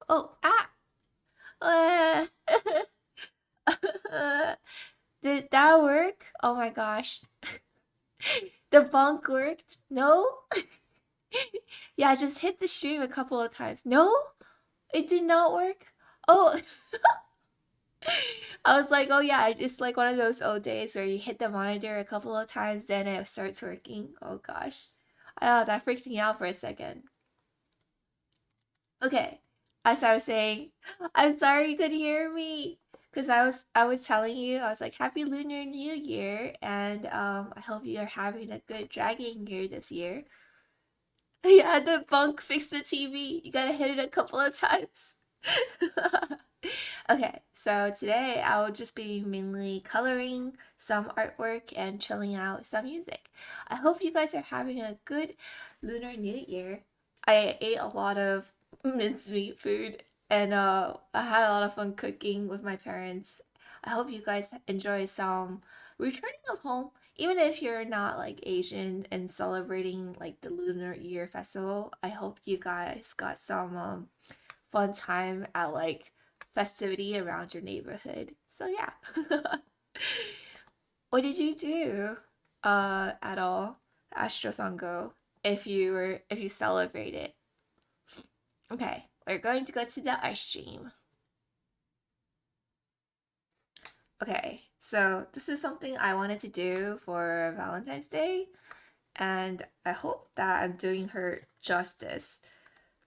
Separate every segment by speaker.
Speaker 1: Oh, ah! Uh, did that work? Oh my gosh. The bonk worked? No? Yeah, just hit the stream a couple of times. No? It did not work? Oh, I was like, oh yeah, it's like one of those old days where you hit the monitor a couple of times, then it starts working. Oh gosh. Oh, that freaked me out for a second. Okay, as I was saying, I'm sorry you couldn't hear me. Because I was telling you, I was like, Happy Lunar New Year, and I hope you're having a good dragon year this year. Yeah, the bunk fixed the TV. You gotta hit it a couple of times. Okay, so today I will just be mainly coloring some artwork and chilling out with some music. I hope you guys are having a good Lunar New Year. I ate a lot of mincemeat food and I had a lot of fun cooking with my parents. I hope you guys enjoy some returning of home. Even if you're not like Asian and celebrating like the Lunar Year Festival, I hope you guys got some fun time at like festivity around your neighborhood. So yeah. What did you do at all, Astro Sango, if you celebrated? Okay, we're going to go to the ice stream. Okay, so this is something I wanted to do for Valentine's Day, and I hope that I'm doing her justice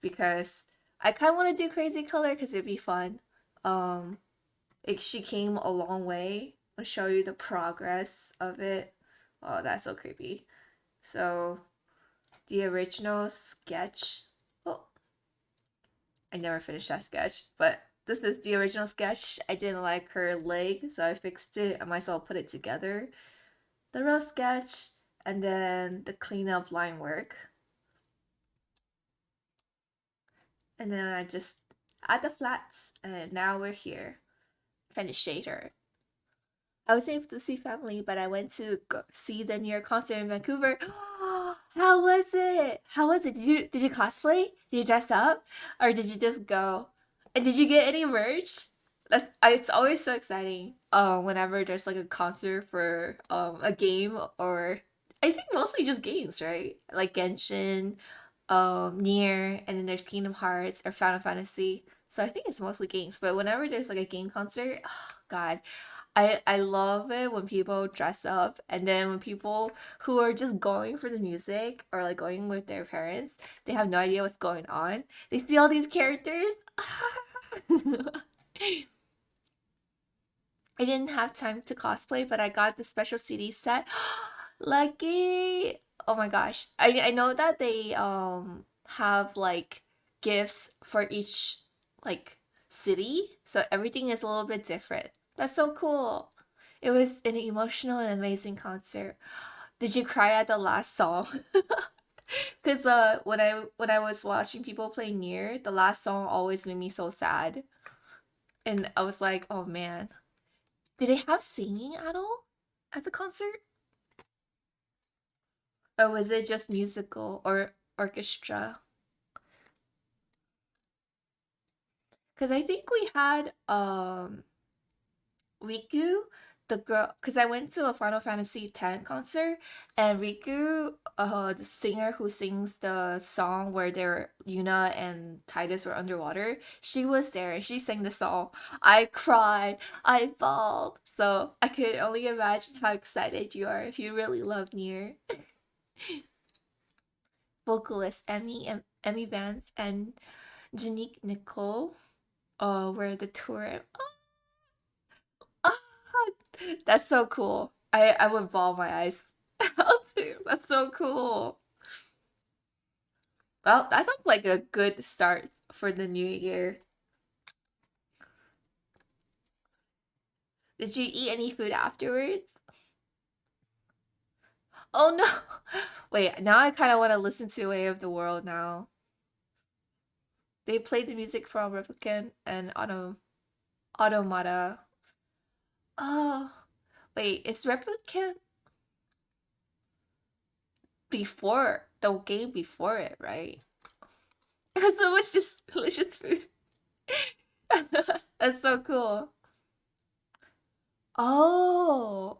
Speaker 1: because I kind of want to do crazy color because it'd be fun. Um, she came a long way. I'll show you the progress of it. Oh, that's so creepy. So the original sketch. Oh, I never finished that sketch, but this is the original sketch. I didn't like her leg, so I fixed it. I might as well put it together. The real sketch, and then the cleanup line work. And then I just add the flats, and now we're here. Trying to shade her. I was able to see family, but I went to go see the New York concert in Vancouver. How was it? How was it? Did you cosplay? Did you dress up, or did you just go? And did you get any merch? It's always so exciting. Whenever there's like a concert for a game or I think mostly just games, right? Like Genshin, Nier, and then there's Kingdom Hearts or Final Fantasy. So I think it's mostly games. But whenever there's like a game concert, oh God, I love it when people dress up and then when people who are just going for the music or like going with their parents, they have no idea what's going on. They see all these characters. I didn't have time to cosplay, but I got the special CD set. Lucky. Oh my gosh. I know that they have like gifts for each like city, so everything is a little bit different. That's so cool. It was an emotional and amazing concert. Did you cry at the last song? Because when I was watching people play Near, the last song always made me so sad. And I was like, oh man. Did they have singing at all at the concert? Or was it just musical or orchestra? Because I think we had Riku, the girl, because I went to a Final Fantasy X concert, and Riku, the singer who sings the song where they're Yuna and Titus were underwater, she was there and she sang the song. I cried, I bawled. So I could only imagine how excited you are if you really love Nier. Vocalist Emmy Vance and Janique Nicole were the tour. Ah, that's so cool. I would ball my eyes out too. That's so cool. Well, that sounds like a good start for the new year. Did you eat any food afterwards? Oh no. Wait, now I kind of want to listen to Way of the World now. They played the music from Replicant and Automata. Oh, wait, is Replicant before the game before it, right? So much just delicious food. That's so cool. Oh,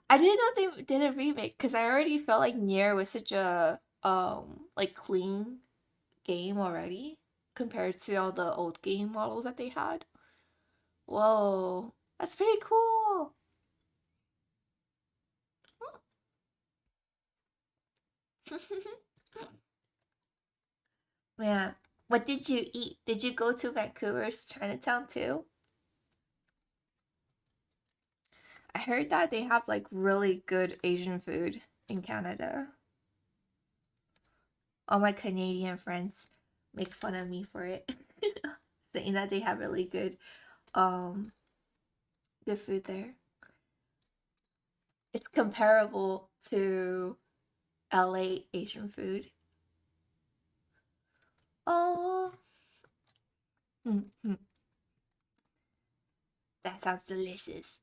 Speaker 1: I didn't know they did a remake because I already felt like Nier was such a like clean game already compared to all the old game models that they had. Whoa, that's pretty cool. Man, what did you eat? Did you go to Vancouver's Chinatown too? I heard that they have like really good Asian food in Canada. All my Canadian friends make fun of me for it, saying that they have really um good food there. It's comparable to LA Asian food. Oh, that sounds delicious.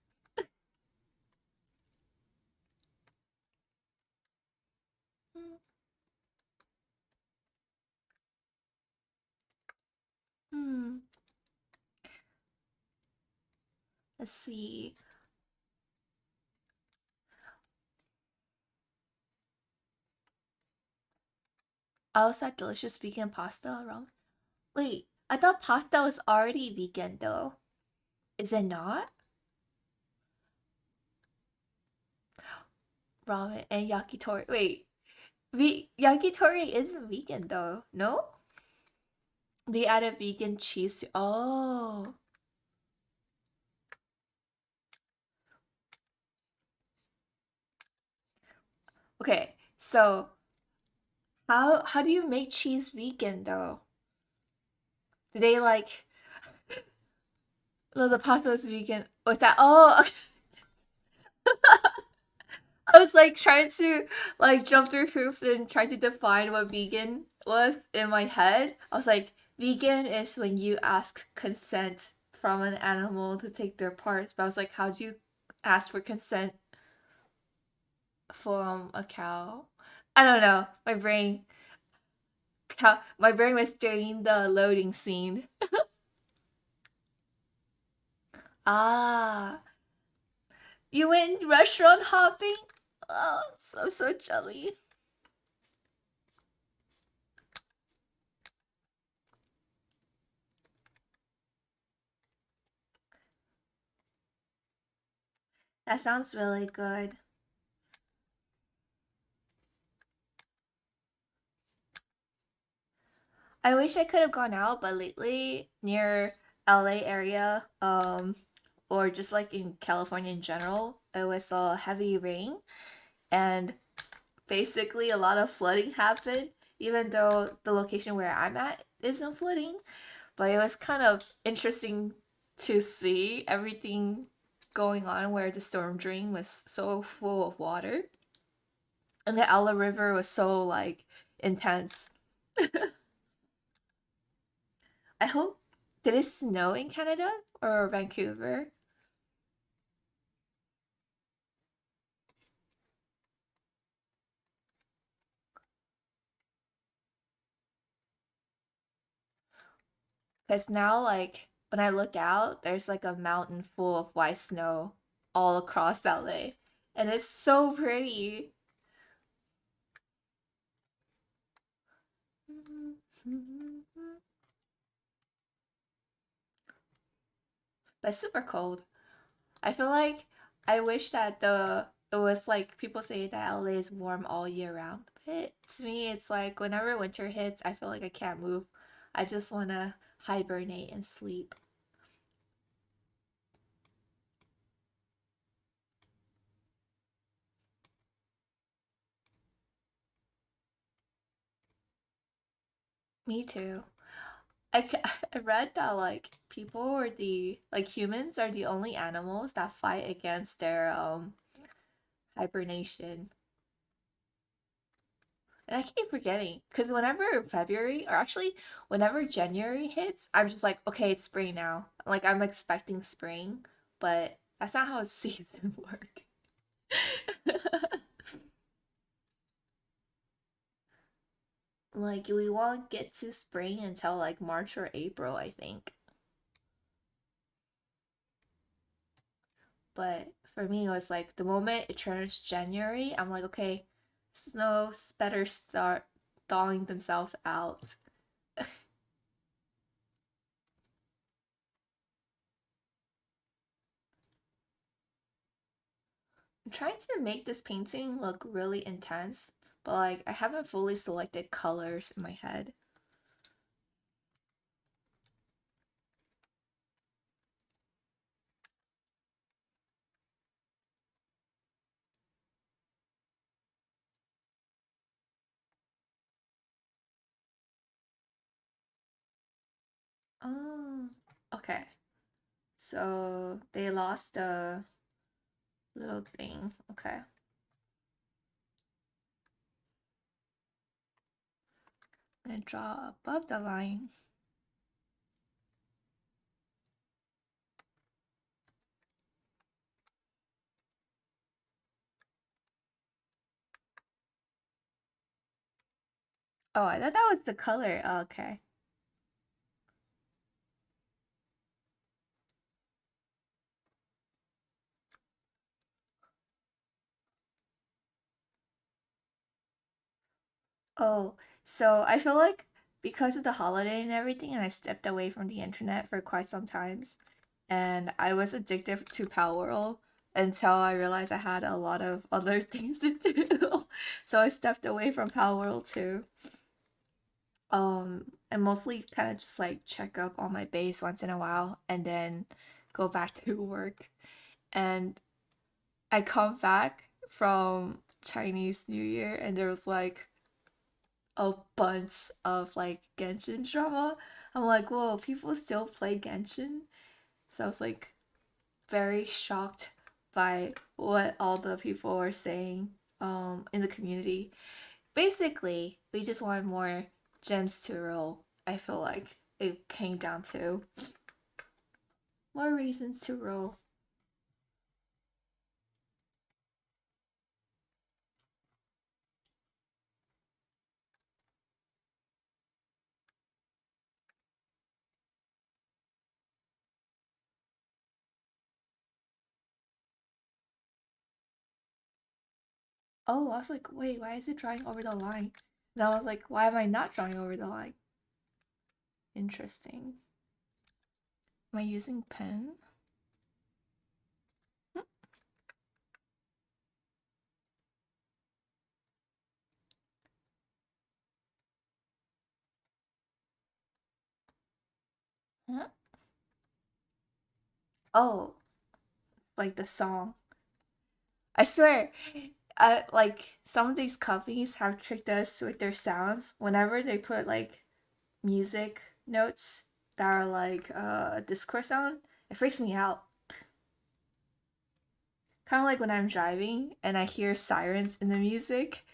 Speaker 1: Hmm. Let's see. I also had delicious vegan pasta around. Wait, I thought pasta was already vegan though. Is it not? Ramen and yakitori. Wait, yakitori isn't vegan though. No? They added vegan cheese to. Oh. Okay. So how do you make cheese vegan though? Do they like no the pasta was vegan. Was that oh I was like trying to like jump through hoops and trying to define what vegan was in my head. I was like, vegan is when you ask consent from an animal to take their parts. But I was like, how do you ask for consent from a cow? I don't know. My brain was doing the loading scene. Ah, you went restaurant hopping? Oh, so jelly. That sounds really good. I wish I could have gone out, but lately near LA area, or just like in California in general, it was a heavy rain and basically a lot of flooding happened, even though the location where I'm at isn't flooding. But it was kind of interesting to see everything going on where the storm drain was so full of water and the Ella River was so like intense. I hope did it snow in Canada or Vancouver? Because now, like when I look out, there's like a mountain full of white snow all across LA, and it's so pretty. But it's super cold. I feel like I wish that the it was like people say that LA is warm all year round. But to me, it's like whenever winter hits, I feel like I can't move. I just want to hibernate and sleep. Me too. I read that like people or the like humans are the only animals that fight against their hibernation. And I keep forgetting because whenever February or actually whenever January hits, I'm just like, okay, it's spring now. Like I'm expecting spring, but that's not how a season work. Like we won't get to spring until like March or April, I think. But for me, it was like the moment it turns January, I'm like, okay, snows better start thawing themselves out. I'm trying to make this painting look really intense, but like I haven't fully selected colors in my head. Oh, okay. So they lost the little thing. Okay. And draw above the line. Oh, I thought that was the color. Oh, okay. Oh, so I feel like because of the holiday and everything, and I stepped away from the internet for quite some times, and I was addicted to Power World until I realized I had a lot of other things to do. So I stepped away from Power World too. And mostly kind of just like check up on my base once in a while and then go back to work. And I come back from Chinese New Year and there was like a bunch of like Genshin drama. I'm like, whoa, people still play Genshin? So I was like very shocked by what all the people were saying in the community. Basically, we just want more gems to roll. I feel like it came down to more reasons to roll. Oh, I was like, wait, why is it drawing over the line? And I was like, why am I not drawing over the line? Interesting. Am I using pen? Huh? Oh, like the song. I swear, like some of these companies have tricked us with their sounds. Whenever they put like music notes that are like a Discord sound, it freaks me out. Kind of like when I'm driving and I hear sirens in the music,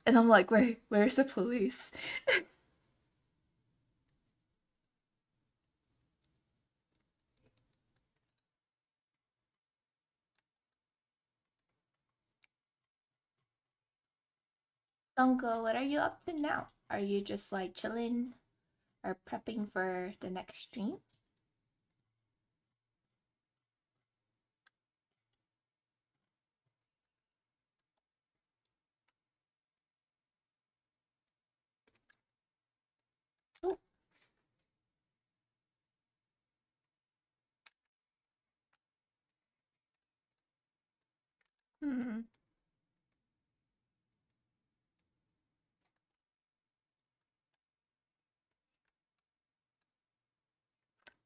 Speaker 1: and I'm like, wait, where's the police? Uncle, what are you up to now? Are you just like chilling or prepping for the next stream? Oh, hmm.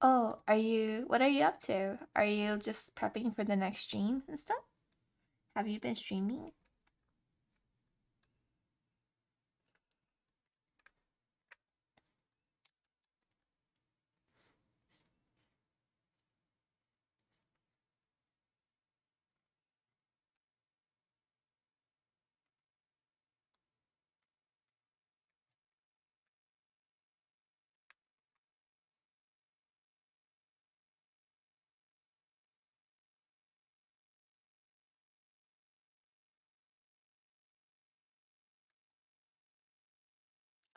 Speaker 1: Oh, what are you up to? Are you just prepping for the next stream and stuff? Have you been streaming?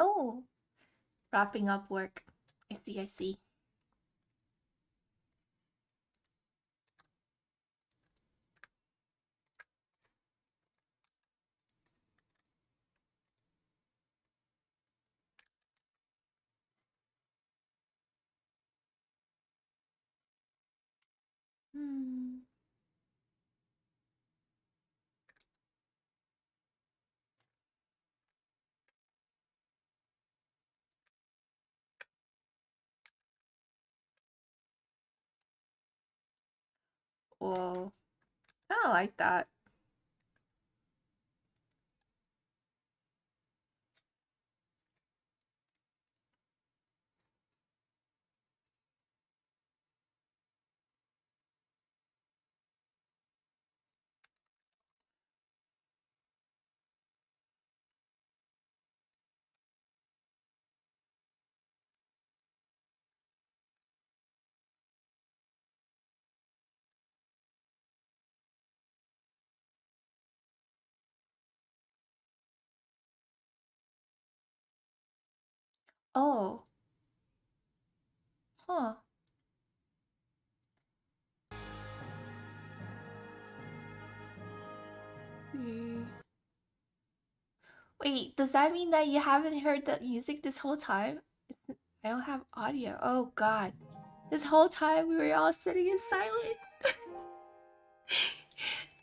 Speaker 1: Oh, wrapping up work. I see, I see. Hmm. Whoa. I don't like that. Oh. Huh. Hmm. Wait, does that mean that you haven't heard the music this whole time? I don't have audio. Oh god. This whole time we were all sitting in silence.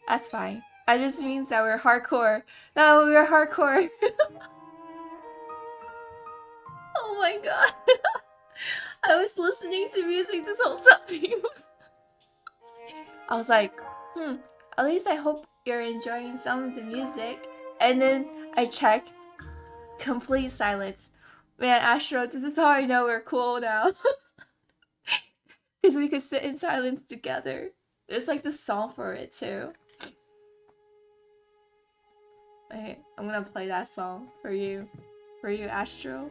Speaker 1: That's fine. That just means that we're hardcore. No, we're hardcore. Oh my god. I was listening to music this whole time. I was like, at least I hope you're enjoying some of the music. And then I check, complete silence. Man, Astro, this is how I know we're cool now. Because we could sit in silence together. There's like the song for it too. Okay, I'm gonna play that song for you. For you, Astro.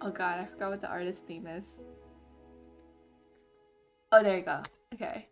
Speaker 1: Oh god, I forgot what the artist name is. Oh, there you go. Okay.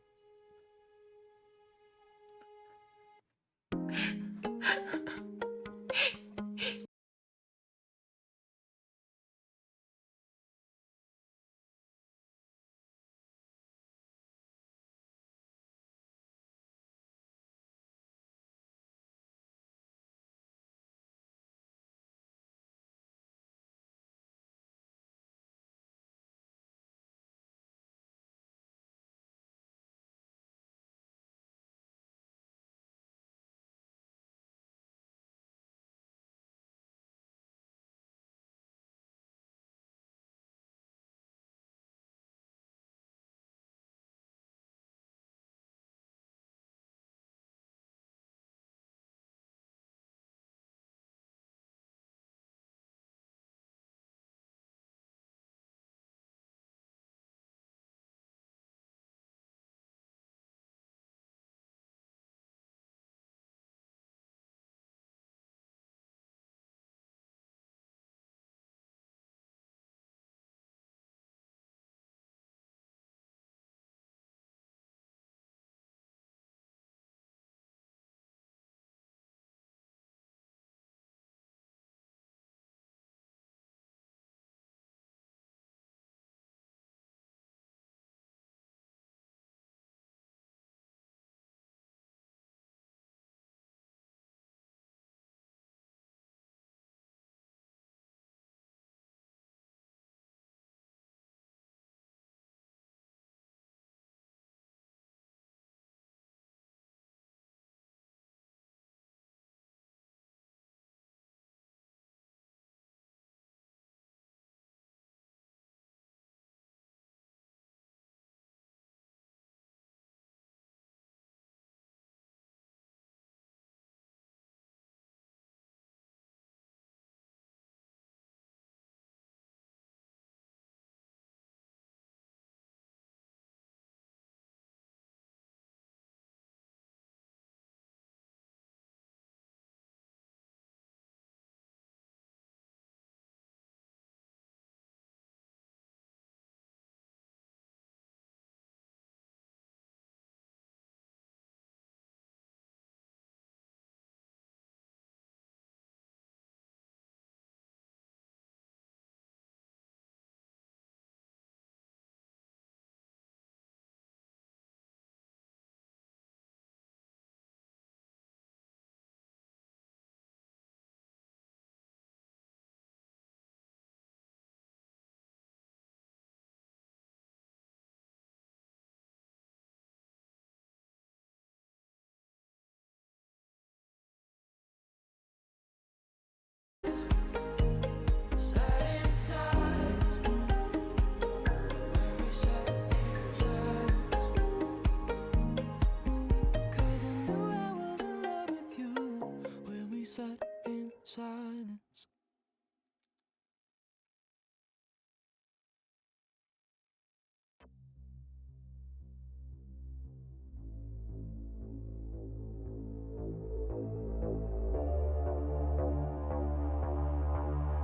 Speaker 2: silence.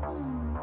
Speaker 1: Hmm.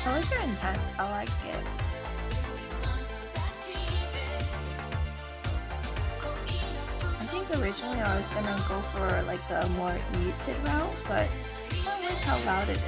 Speaker 1: Colors are intense. I like it. I think originally I was gonna go for like the more muted route, but I don't like how loud it is.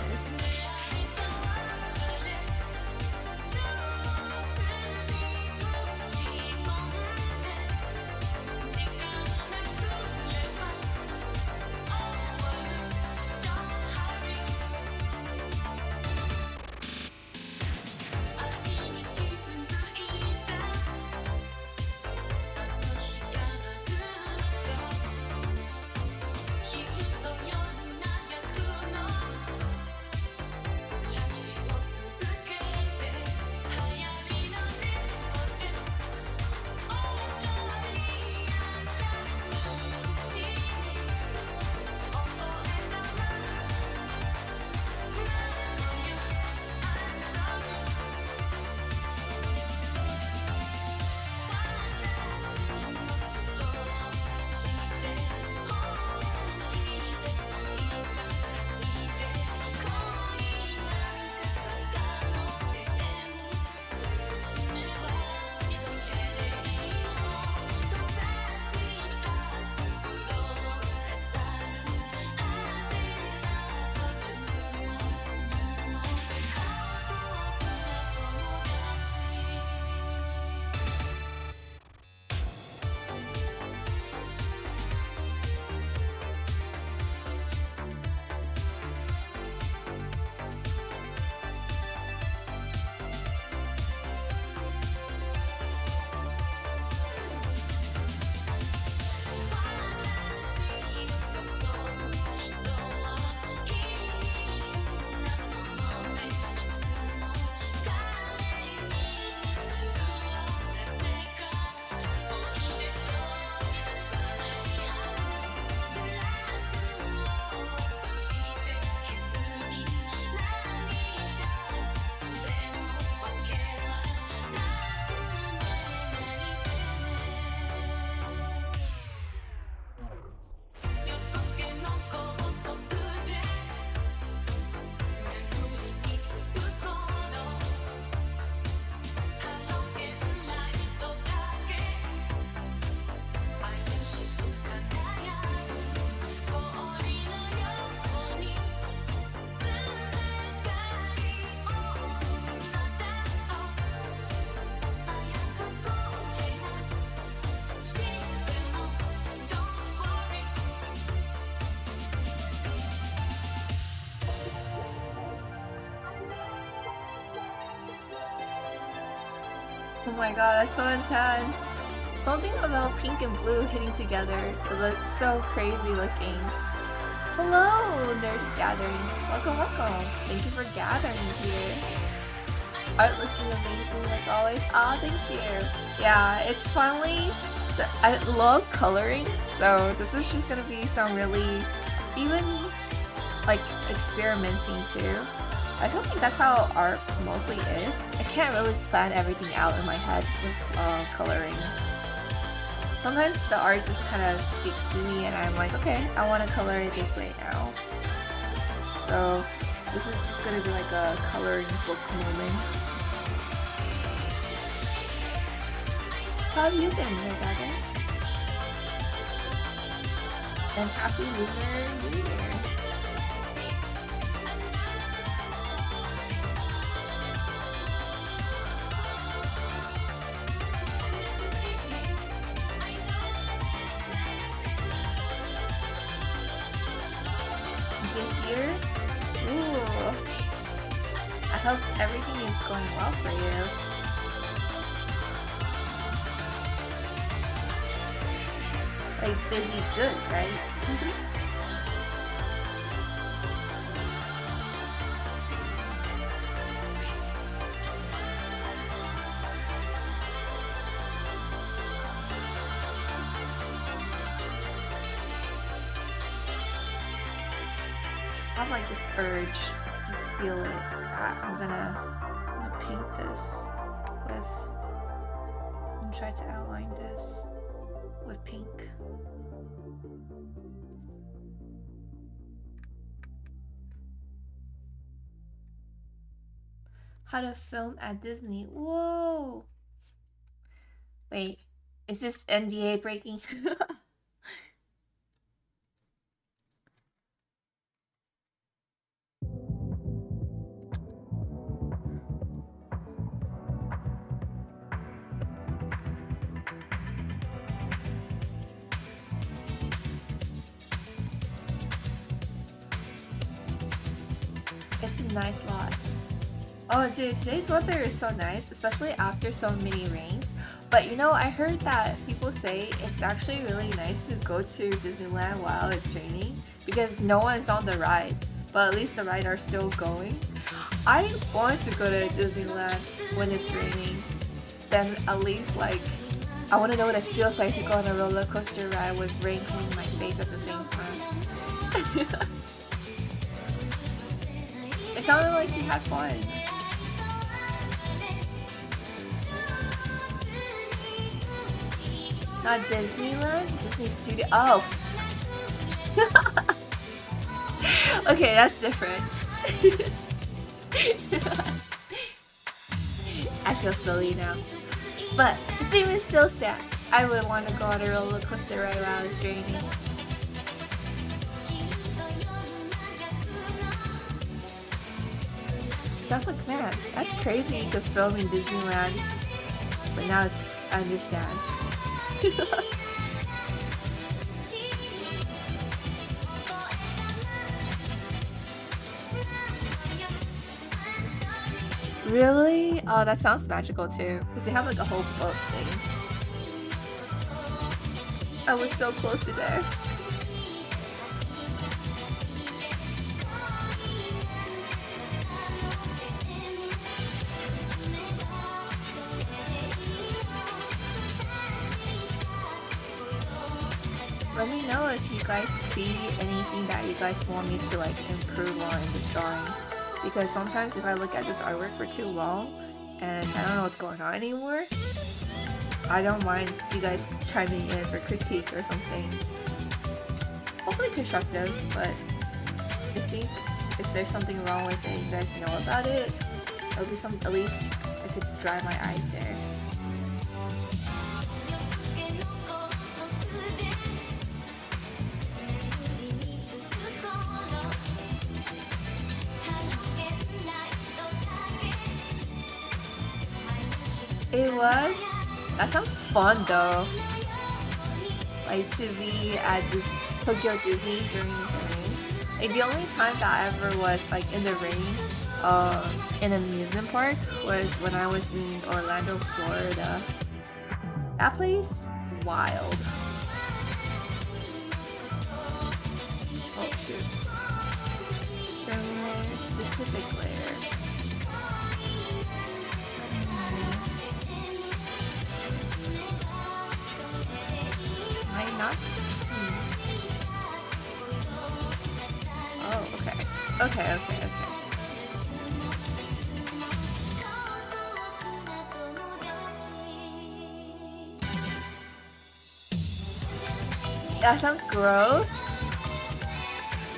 Speaker 1: Oh my god, that's so intense. Something about pink and blue hitting together. It looks so crazy looking. Hello, Nerd Gathering. Welcome, welcome. Thank you for gathering here. Art looking amazing like always. Ah, thank you. Yeah, it's finally... I love coloring, so this is just gonna be some really... even, like, experimenting too. I feel like that's how art mostly is. I can't really plan everything out in my head with coloring. Sometimes the art just kind of speaks to me and I'm like, okay, I want to color it this way now. So this is just gonna be like a coloring book moment. How have you been, Dragon? And happy Lunar New Year! This year? Ooh! I hope everything is going well for you. Like, they'd be good, right? I have like this urge, I just feel it, that I'm gonna paint this with, I'm gonna try to outline this with pink. How to film at Disney. Whoa! Wait, is this NDA breaking? It's a nice lot. Oh dude, today's weather is so nice, especially after so many rains. But you know, I heard that people say it's actually really nice to go to Disneyland while it's raining because no one's on the ride, but at least the rides are still going. I want to go to Disneyland when it's raining. Then at least like, I want to know what it feels like to go on a roller coaster ride with rain hitting my face at the same time. It sounded like you had fun. Not Disneyland? Disney Studio. Oh! Okay, that's different. I feel silly now. But the theme is still stacked. I would want to go on a roller coaster ride while it's raining. So I was like, man, that's crazy you could film in Disneyland. But now I understand. Really? Oh, that sounds magical too. Because they have like a whole boat thing. I was so close to there. Let me know if you guys see anything that you guys want me to like improve on in this drawing. Because sometimes if I look at this artwork for too long and I don't know what's going on anymore, I don't mind you guys chiming in for critique or something. Hopefully constructive, but I think if there's something wrong with it, you guys know about it. It'll be some, at least I could dry my eyes there. It was? That sounds fun though. Like to be at this Tokyo Disney during the rain. Like the only time that I ever was like in the rain in an amusement park was when I was in Orlando, Florida. That place? Wild. Oh shoot. From specific layer. Not? Oh, okay. Okay. That sounds gross.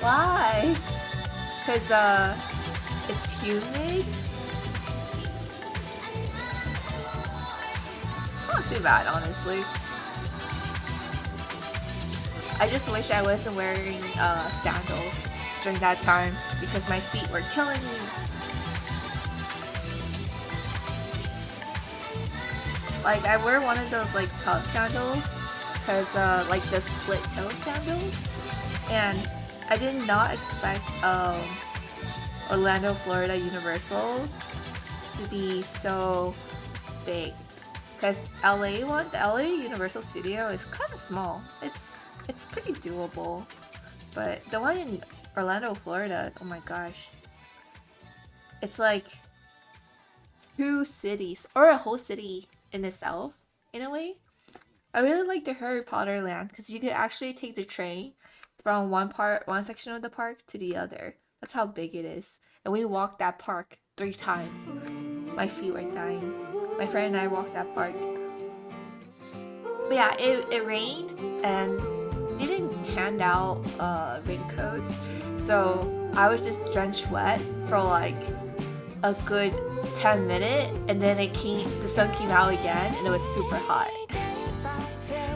Speaker 1: Why? Cause it's humid. Not too bad, honestly. I just wish I wasn't wearing sandals during that time because my feet were killing me. Like I wear one of those like puff sandals because like the split toe sandals, and I did not expect Orlando, Florida Universal to be so big. Because the LA Universal Studio is kind of small. It's pretty doable, but the one in Orlando, Florida, oh my gosh, it's like 2 cities or a whole city in itself in a way. I really like the Harry Potter land because you could actually take the train from one section of the park to the other. That's how big it is, and we walked that park 3 times. My feet were dying. My friend and I walked that park. But yeah, it rained and they didn't hand out raincoats, so I was just drenched wet for like a good 10 minutes, and then the sun came out again and it was super hot.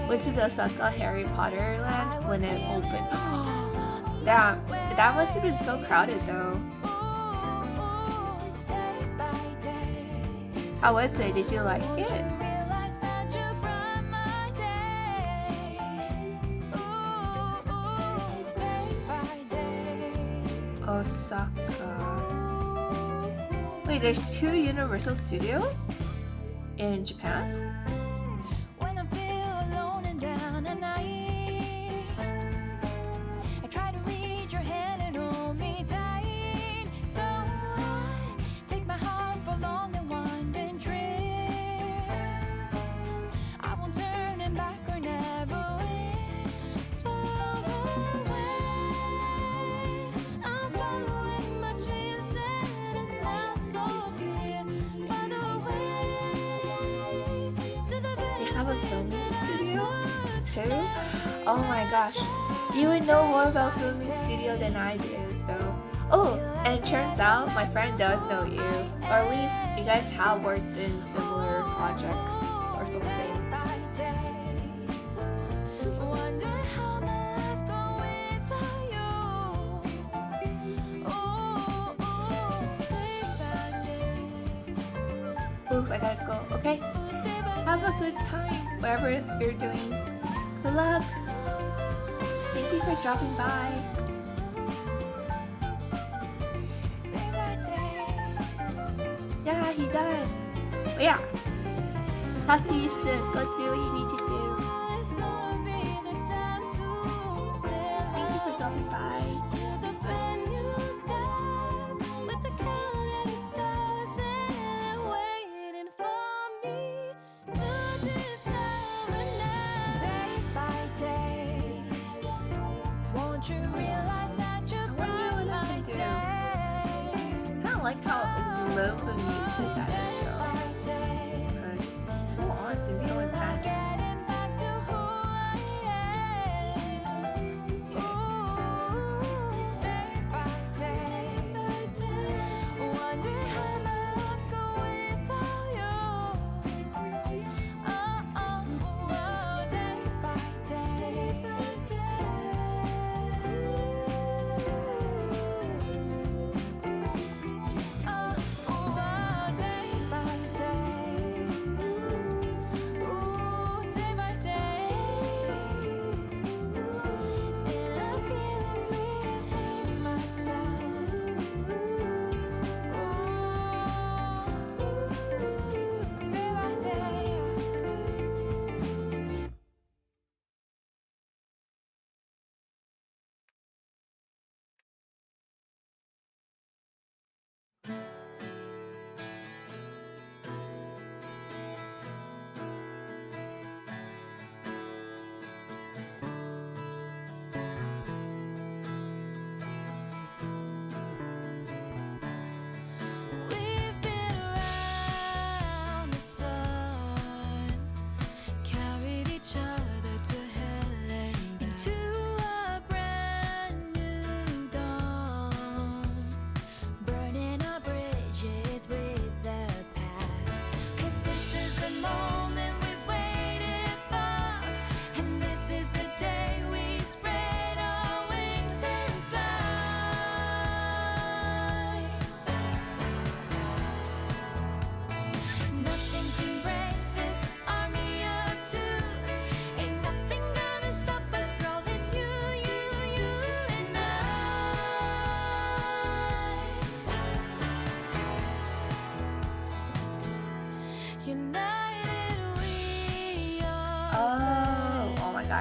Speaker 1: Went to the Osaka Harry Potter land when it opened. Damn, that must have been so crowded though. How was it? Did you like it? Osaka. Wait, there's 2 Universal Studios in Japan? Have a filming studio too? Oh my gosh, you would know more about filming studio than I do. So, oh, and it turns out my friend does know you, or at least you guys have worked in similar projects or something. Oof, I gotta go. Okay. Have a good time, wherever you're doing. Good luck. Thank you for dropping by. Yeah, he does. But yeah. Talk to you soon. Go do what you need to do. Thank you for dropping by. I like how low the music that is though, because full on seems so intense.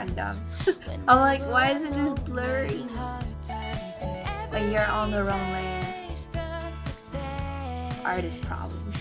Speaker 1: kind of dumb. I'm like, why isn't this blurry? But you're on the wrong lane. Artist problems.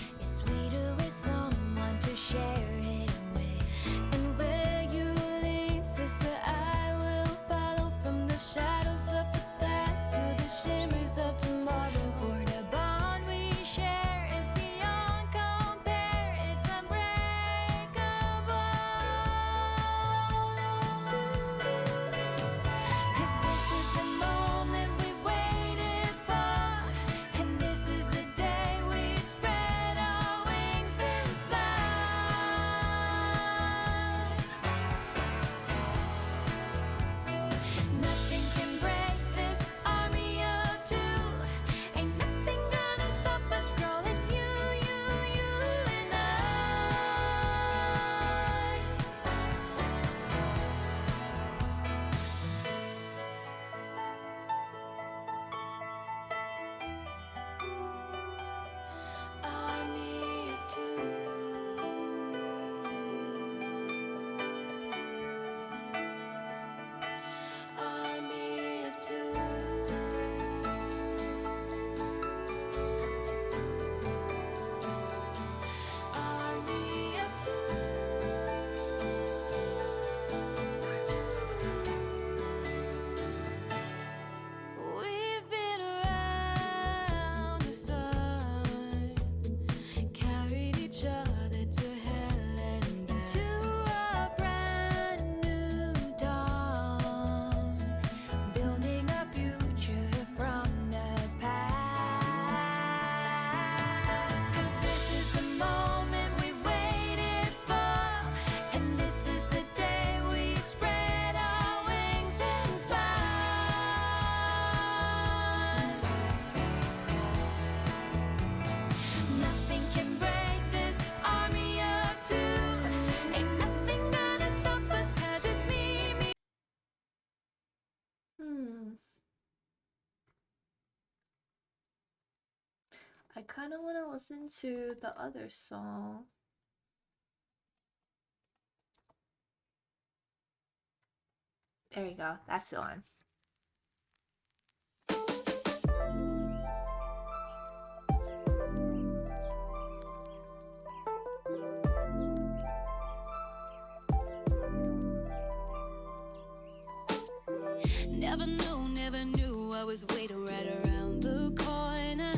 Speaker 1: I kind of want to listen to the other song. There you go. That's the one.
Speaker 2: Never knew I was waiting right around the corner.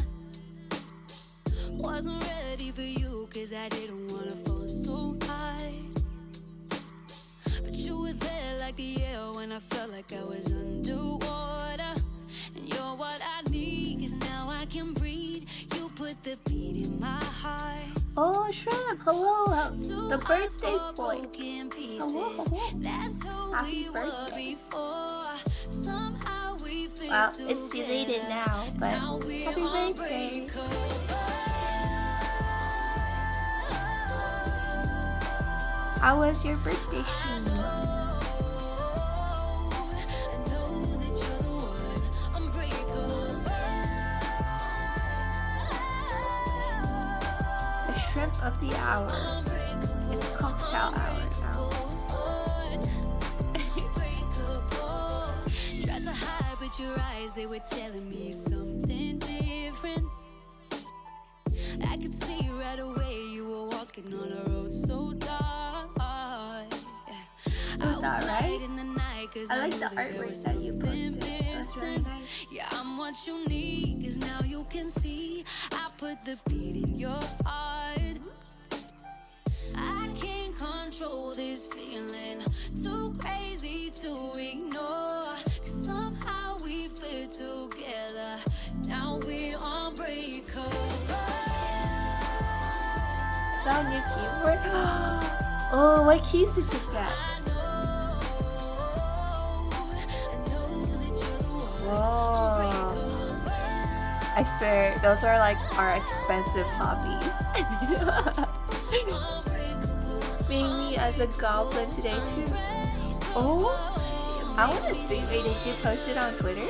Speaker 2: Wasn't ready for you, cause I didn't wanna fall so hard. But you were there like the air when I felt like I was underwater. And you're what I need, cause now I can breathe. You put the beat in my heart.
Speaker 1: Oh, Shrimp, hello, the birthday boy. Hello. Happy birthday. Well, it's belated now, but happy birthday. How was your birthday stream? The shrimp of the hour. It's cocktail hour now.
Speaker 2: Tried to hide, but your eyes, they were telling me something different. I could see right away you were walking on a road so dark.
Speaker 1: Was that right? I like the artwork that you posted. That's really nice.
Speaker 2: Yeah, I'm what you need, cause now you can see I put the beat in your heart. I can't control this feeling, too crazy to ignore. Cause somehow we fit together, now we're unbreakable.
Speaker 1: Found new keyboard? Oh, what keys did you get? Whoa. I swear, those are like our expensive hobbies. Mainly as a goblin today too. Oh, I want to see. Wait, did you post it on Twitter?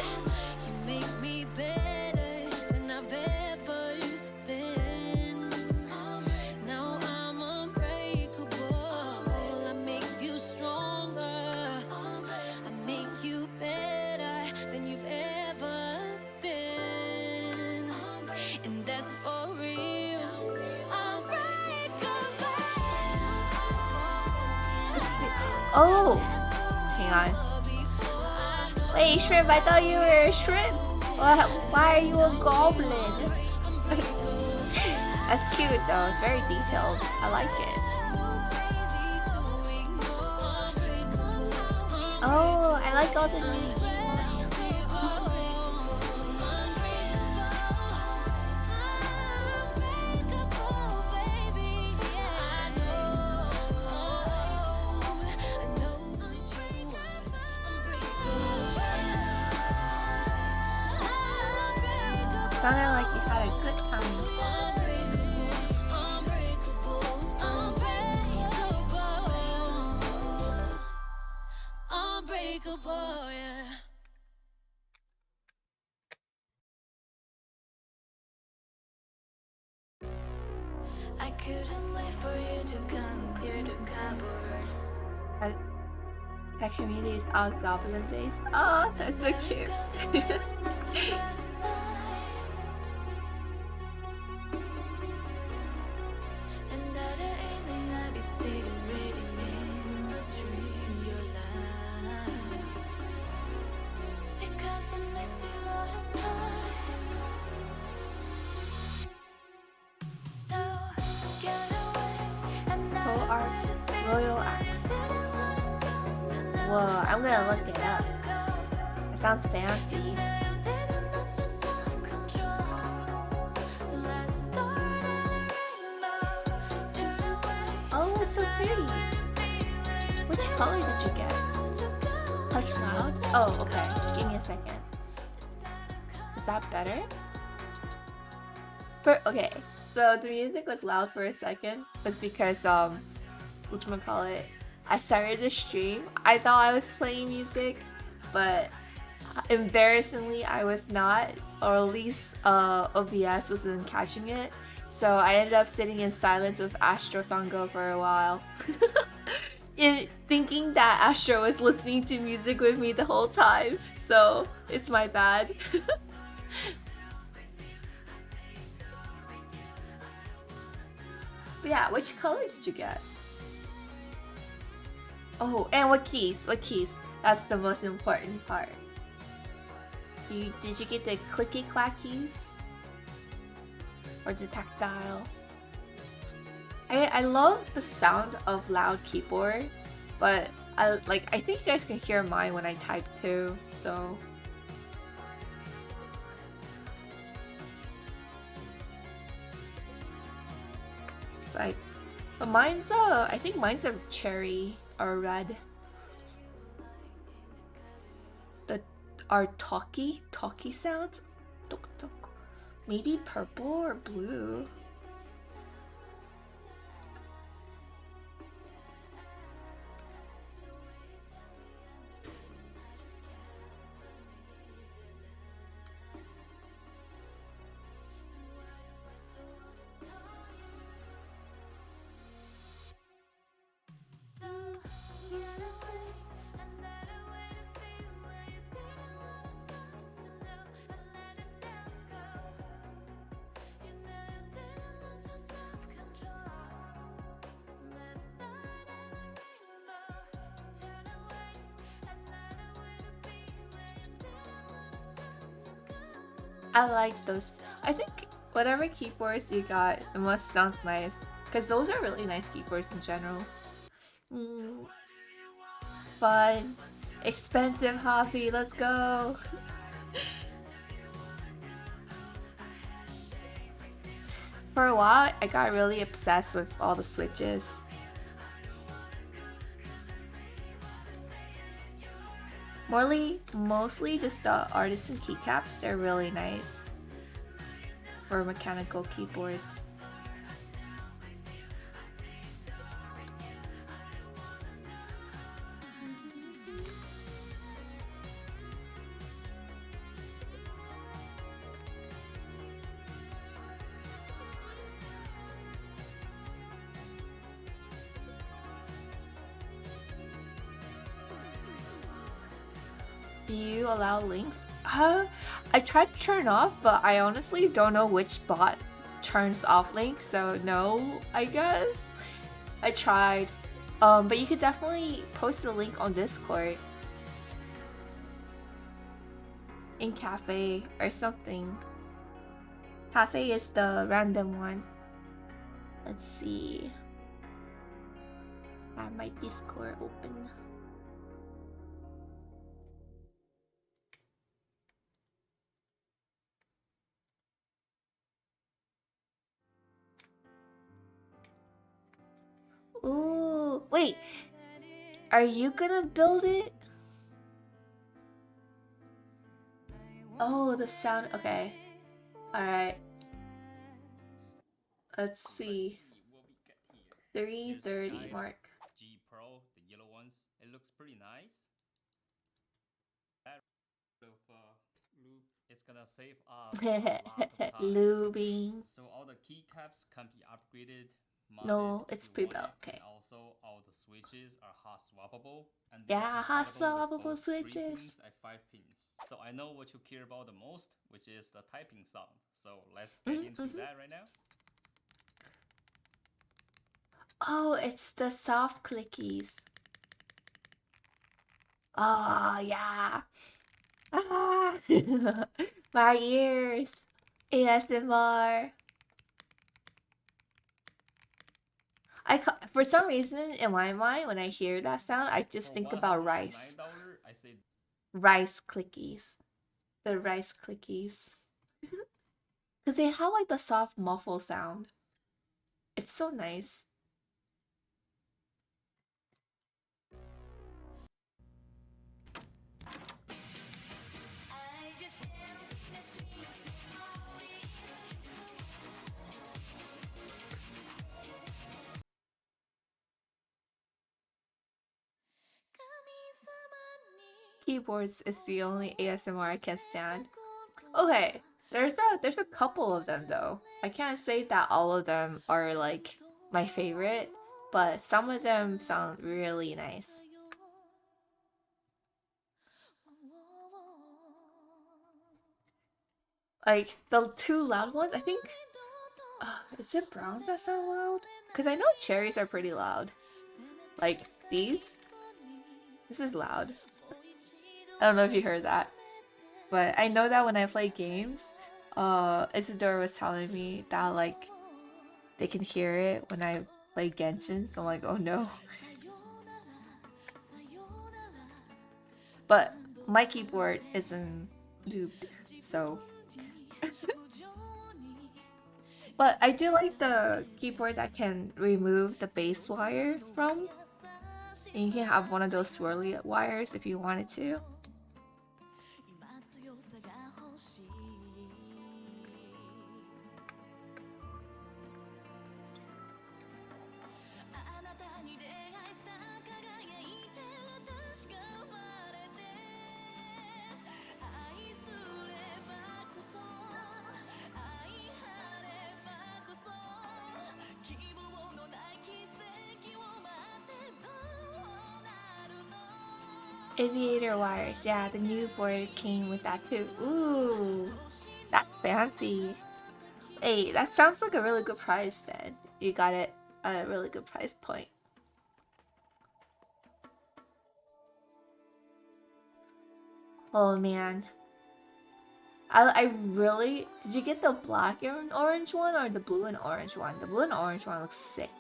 Speaker 1: Oh, hang on. Wait, shrimp, I thought you were a shrimp. Why are you a goblin? That's cute though, it's very detailed. I like it. Oh, I like all the new. Sounded like you had a good time.
Speaker 2: Unbreakable, yeah. I couldn't wait for you to come clear the cupboards.
Speaker 1: That community is all goblin based. Oh, that's so cute.
Speaker 2: Another evening I'd be sitting reading in between your lines, because it makes you all the time. So get away and
Speaker 1: Full art, Royal Axe. Whoa, I'm gonna look it up. It sounds fancy. Oh, it's so pretty. Which color did you get? Touch loud? Oh, okay. Give me a second. Is that better? Okay, so the music was loud for a second. Was because whatchamacallit, I started the stream. I thought I was playing music, but embarrassingly I was not, or at least OBS wasn't catching it. So I ended up sitting in silence with Astro Sango for a while. Thinking that Astro was listening to music with me the whole time. So it's my bad. But yeah, which color did you get? Oh, and what keys? What keys? That's the most important part. Did you get the clicky clackies? Or the tactile? I love the sound of loud keyboard, but I think you guys can hear mine when I type too, so it's like, but mine's I think mine's a cherry or red. Our talkie sounds? Tok tok. Maybe purple or blue. I like those. I think whatever keyboards you got, it must sounds nice. Because those are really nice keyboards in general. Fun. Expensive hobby, let's go. For a while, I got really obsessed with all the switches. Mostly just the artisan keycaps. They're really nice for mechanical keyboards. Do you allow links? I tried to turn off, but I honestly don't know which bot turns off links, so no, I guess. I tried. But you could definitely post the link on Discord in cafe or something. Cafe is the random one. Let's see. I have my Discord open. Ooh, wait. Are you gonna build it? Oh, the sound. Okay. Alright. Let's see. 3:30 mark.
Speaker 3: G Pro, the yellow ones. It looks pretty nice. That loop is gonna save us a lot of time.
Speaker 1: Lubing.
Speaker 3: So all the keycaps can be upgraded, modded
Speaker 1: No,
Speaker 3: if
Speaker 1: it's
Speaker 3: you want
Speaker 1: pre-built.
Speaker 3: it,
Speaker 1: Okay.
Speaker 3: and also all the switches are hot swappable, and they're
Speaker 1: Yeah, hot
Speaker 3: compatible with
Speaker 1: swappable
Speaker 3: both 3
Speaker 1: switches.
Speaker 3: pins and 5 pins. So I know what you care about the most, which is the typing sound. So let's get into that right now.
Speaker 1: Oh, it's the soft clickies. Oh, yeah. Ah. My ears. ASMR. For some reason in my mind when I hear that sound, I just
Speaker 3: For
Speaker 1: think about
Speaker 3: $109,
Speaker 1: rice.
Speaker 3: I say
Speaker 1: Rice clickies. The rice clickies. Because they have like the soft muffle sound. It's so nice. Keyboards is the only ASMR I can stand. Okay, there's a couple of them though. I can't say that all of them are like my favorite, but some of them sound really nice. Like the two loud ones, I think. Is it browns that sound loud? Because I know cherries are pretty loud. Like these. This is loud. I don't know if you heard that, but I know that when I play games, Isadora was telling me that like they can hear it when I play Genshin. So I'm like, oh no. But my keyboard isn't looped, so. But I do like the keyboard that can remove the base wire from. And you can have one of those swirly wires if you wanted to. Aviator wires, yeah, the new board came with that too. Ooh, that's fancy. Hey, that sounds like a really good price then. You got it at a really good price point. Oh man. I really... Did you get the black and orange one or the blue and orange one? The blue and orange one looks sick.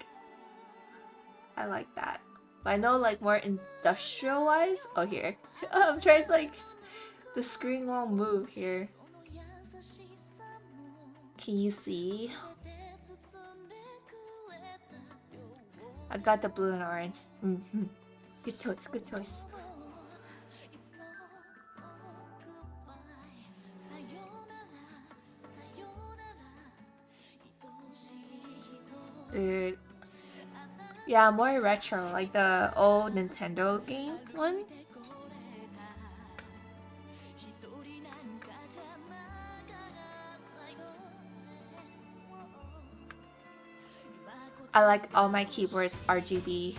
Speaker 1: I like that. But I know like more industrial wise. Oh, here. I'm trying to like... The screen won't move here. Can you see? I got the blue and orange. Good choice, good choice. Dude. Yeah, more retro, like the old Nintendo game one. I like all my keyboards RGB,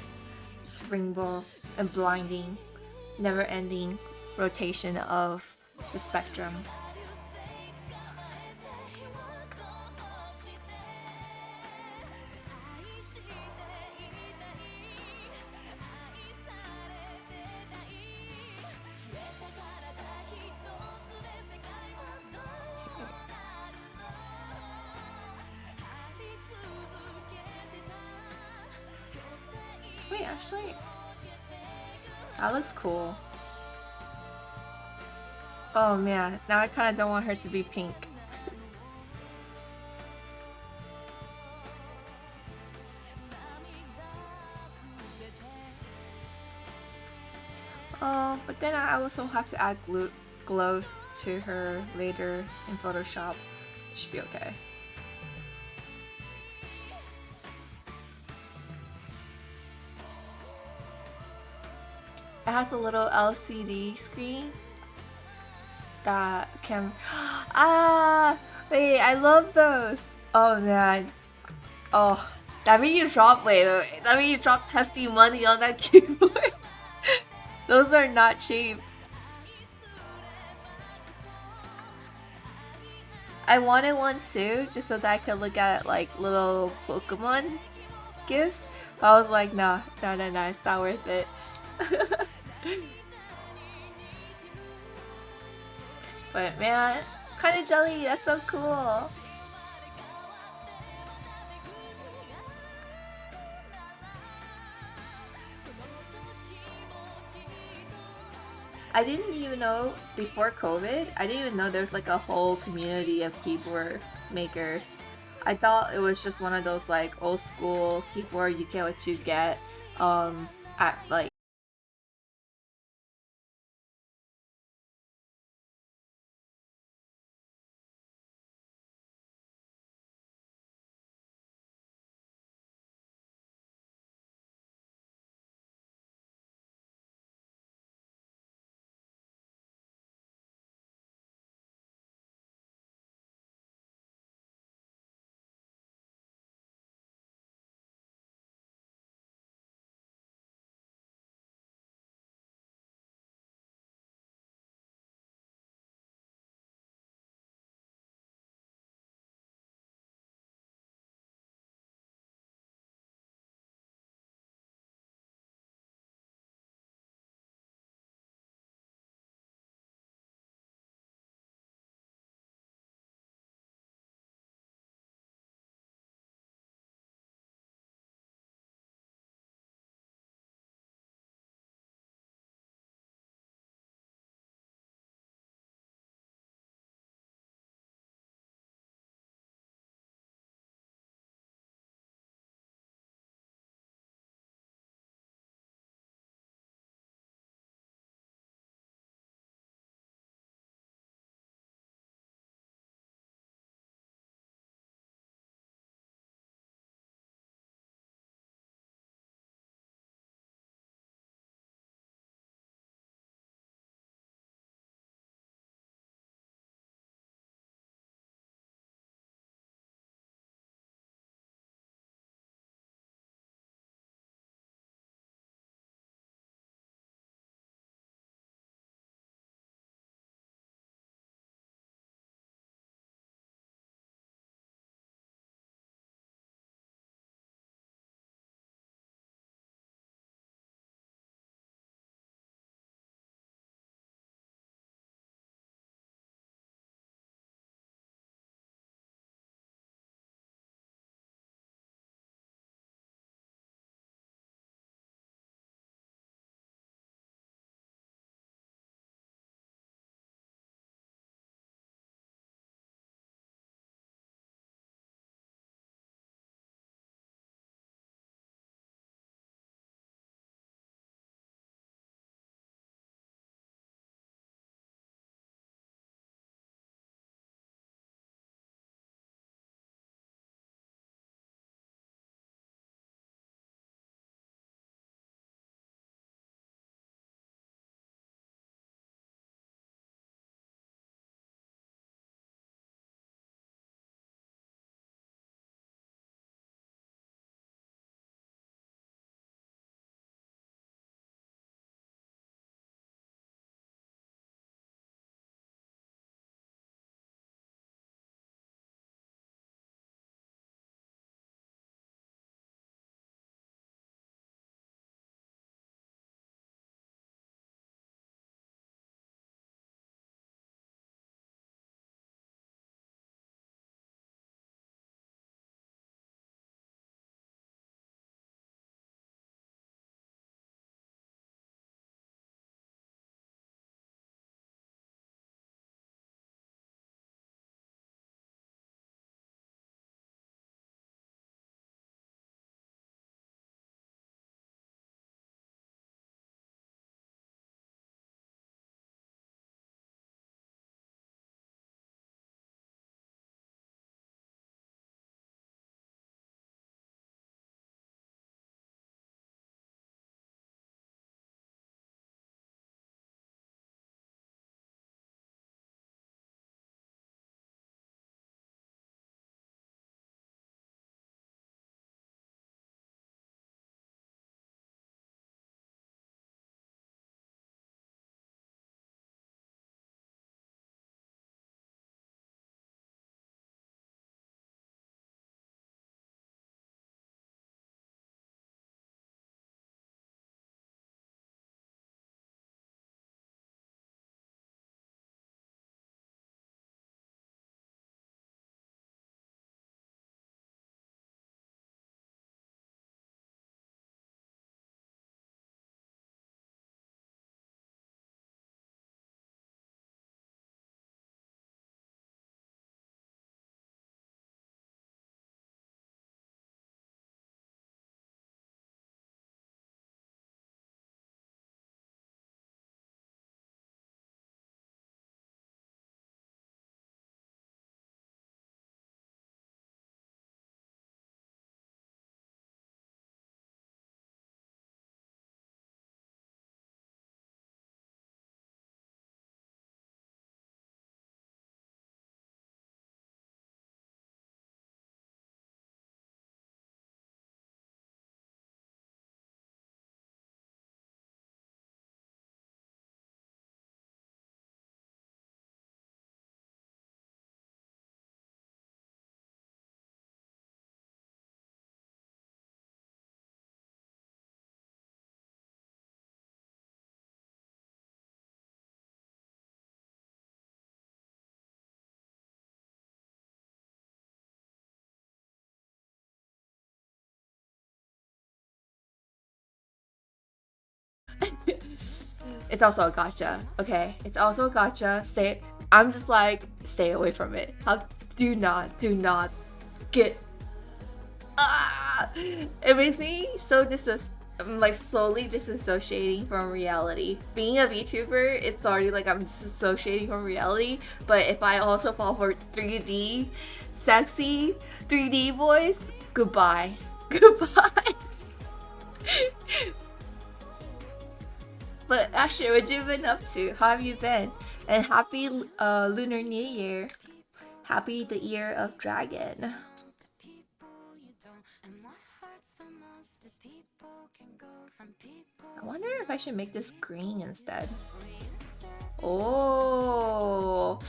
Speaker 1: rainbow, and blinding, never-ending rotation of the spectrum. Wait, actually, that looks cool. Oh man, now I kind of don't want her to be pink. Oh, but then I also have to add glows to her later in Photoshop. Should be okay. It has a little LCD screen that can. Ah, wait, I love those. Oh man. Oh, that means you dropped. Wait. That means you dropped hefty money on that keyboard. Those are not cheap. I wanted one too, just so that I could look at like little Pokemon gifts. But I was like, nah, it's not worth it. But man, kind of jelly. That's so cool. I didn't even know before COVID. I didn't even know there's like a whole community of keyboard makers. I thought it was just one of those like old school keyboard you get what you get at like It's also a gotcha. Okay, it's also a gotcha. I'm just like, stay away from it. Do not get. Ah! It makes me so I'm like slowly disassociating from reality. Being a VTuber, it's already like I'm disassociating from reality. But if I also fall for 3D, sexy 3D boys, goodbye, goodbye. But actually, what you been up to? How have you been? And happy Lunar New Year. Happy the Year of Dragon. I wonder if I should make this green instead. Oh,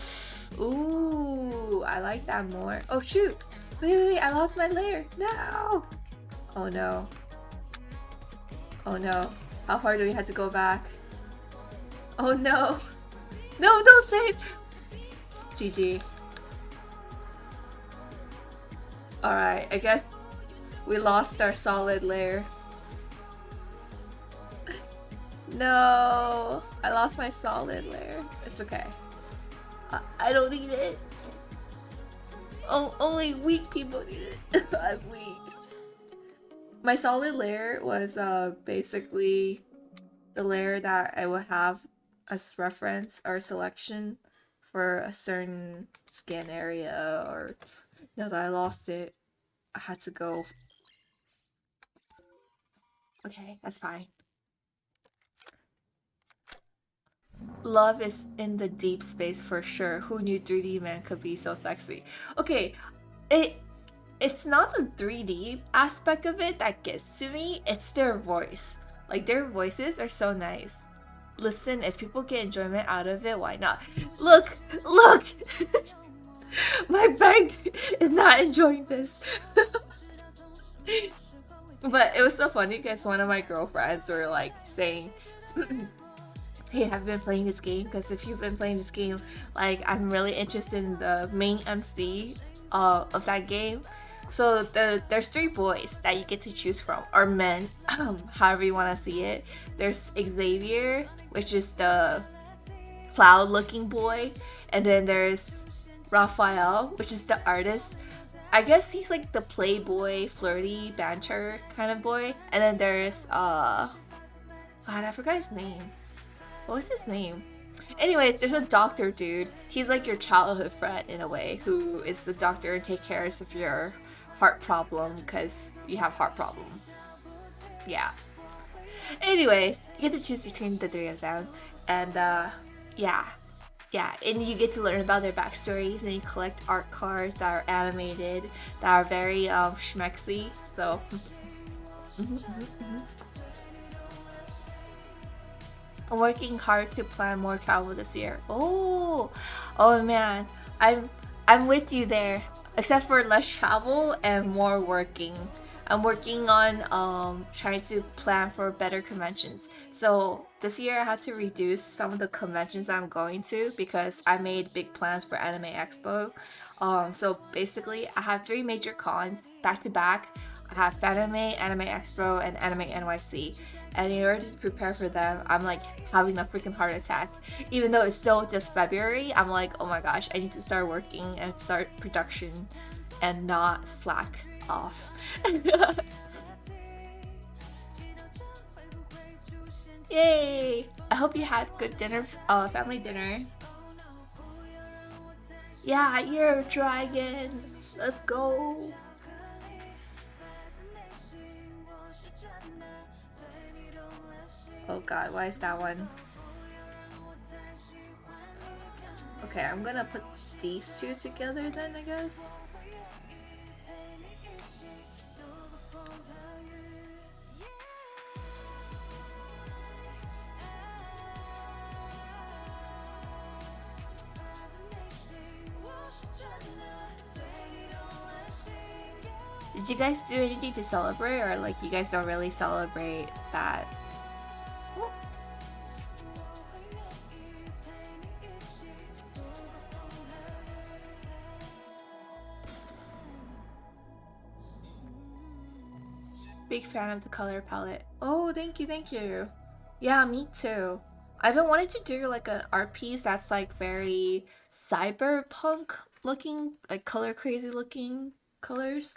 Speaker 1: ooh, I like that more. Oh shoot! Wait, I lost my layer. No! Oh no. Oh no. How far do we have to go back? Oh no. No, don't save! GG. Alright, I guess we lost our solid layer. No, I lost my solid layer. It's okay. I don't need it. Only weak people need it. I'm weak. My solid layer was basically the layer that I would have as reference or selection for a certain scan area, or now that I lost it, I had to go. Okay, that's fine. Love is in the deep space for sure. Who knew 3D men could be so sexy? Okay, it's not the 3D aspect of it that gets to me, it's their voice. Like, their voices are so nice. Listen, if people get enjoyment out of it, why not? Look! My bank is not enjoying this. But it was so funny because one of my girlfriends were like saying, hey, have you been playing this game? Because if you've been playing this game, like, I'm really interested in the main MC of that game. So there's 3 boys that you get to choose from, or men, however you want to see it. There's Xavier, which is the cloud-looking boy, and then there's Raphael, which is the artist. I guess he's like the playboy, flirty, banter kind of boy. And then there's God, I forgot his name. What was his name? Anyways, there's a doctor dude. He's like your childhood friend in a way, who is the doctor and take care of your heart problem because you have heart problem. Yeah. Anyways, you get to choose between the 3 of them, and yeah, and you get to learn about their backstories, and you collect art cards that are animated, that are very schmexy. So. I'm working hard to plan more travel this year. Oh man, I'm with you there. Except for less travel and more working. I'm working on trying to plan for better conventions. So this year I had to reduce some of the conventions I'm going to because I made big plans for Anime Expo. So basically I have 3 major cons back to back. I have Fanime, Anime Expo, and Anime NYC. And in order to prepare for them, I'm like having a freaking heart attack. Even though it's still just February, I'm like, oh my gosh, I need to start working and start production and not slack off. Yay! I hope you had good dinner, family dinner. Yeah, you're a dragon. Let's go. Oh god, why is that one? Okay, I'm gonna put these 2 together then, I guess. Did you guys do anything to celebrate, or like you guys don't really celebrate that? Oh. Big fan of the color palette. Oh, thank you. Yeah, me too. I've been wanting to do like an art piece that's like very cyberpunk looking, like color crazy looking colors.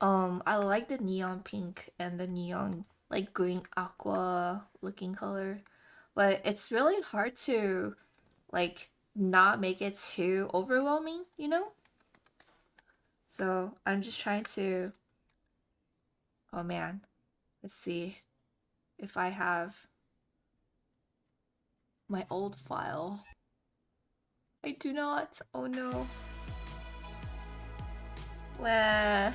Speaker 1: I like the neon pink and the neon like green aqua looking color, but it's really hard to like not make it too overwhelming, you know? So I'm just trying to, oh man, let's see if I have my old file. I do not. Oh no. Well,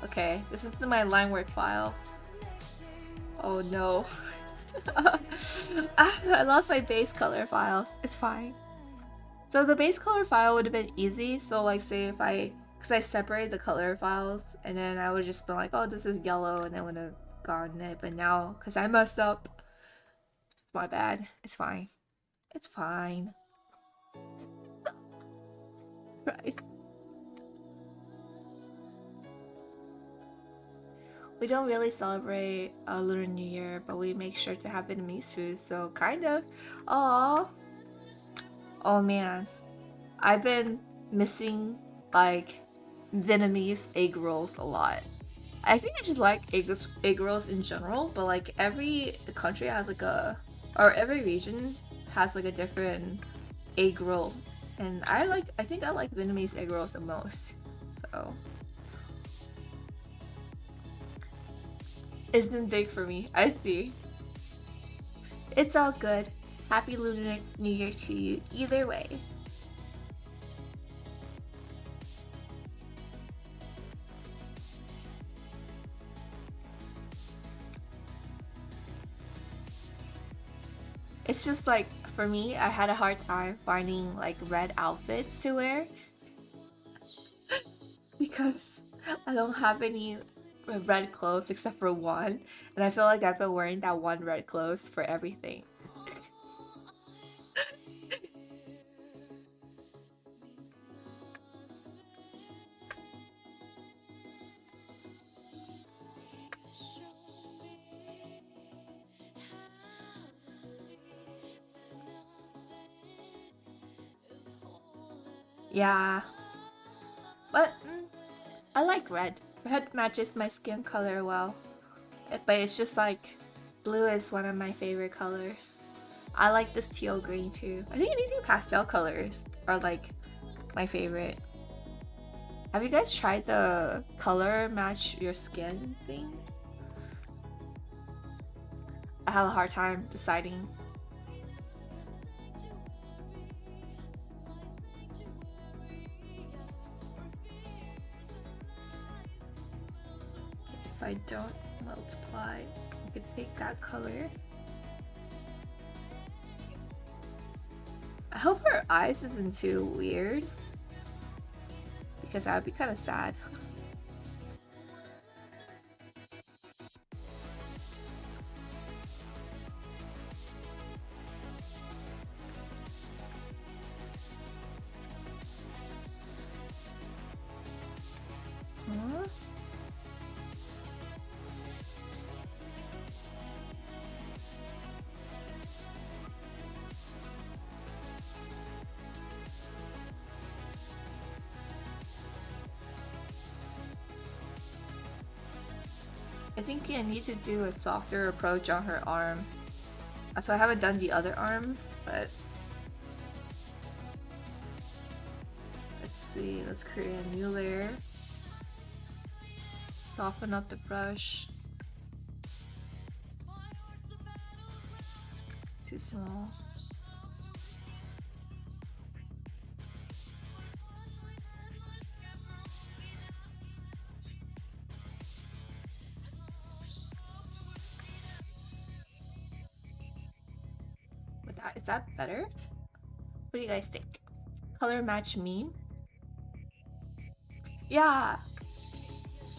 Speaker 1: okay, this is my line work file. Oh no. I lost my base color files. It's fine. So the base color file would have been easy. So like say if because I separated the color files and then I would just been like, oh, this is yellow, and I would have gotten it. But now, because I messed up, it's my bad. It's fine. It's fine. Right. We don't really celebrate Lunar New Year, but we make sure to have Vietnamese food, so kind of. Aww. Oh man. I've been missing like Vietnamese egg rolls a lot. I think I just like egg rolls in general, but like every country has like or every region has like a different egg roll. And I think I like Vietnamese egg rolls the most. So it's been big for me. I see. It's all good. Happy Lunar New Year to you either way. It's just like for me, I had a hard time finding like red outfits to wear because I don't have any red clothes except for one, and I feel like I've been wearing that one red clothes for everything. Yeah, but I like red. Red matches my skin color well. But it's just like blue is one of my favorite colors. I like this teal green too. I think anything pastel colors are like my favorite. Have you guys tried the color match your skin thing? I have a hard time deciding. If I don't multiply, I could take that color. I hope her eyes isn't too weird, because that would be kind of sad. Huh? I think I need to do a softer approach on her arm. So I haven't done the other arm, but let's see. Let's create a new layer. Soften up the brush. Too small. But is that better? What do you guys think? Color match me? Yeah.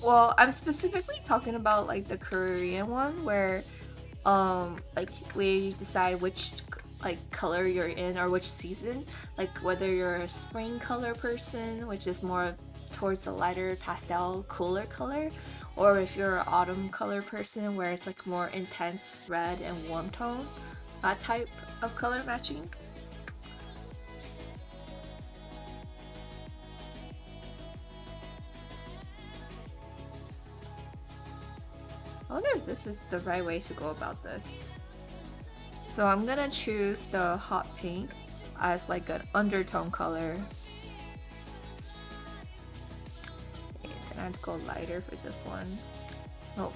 Speaker 1: Well, I'm specifically talking about like the Korean one where like we decide which like color you're in or which season, like whether you're a spring color person, which is more towards the lighter pastel cooler color, or if you're an autumn color person where it's like more intense red and warm tone. that type of color matching. I wonder if this is the right way to go about this. So I'm gonna choose the hot pink as like an undertone color. Okay, then I have to go lighter for this one. Oh,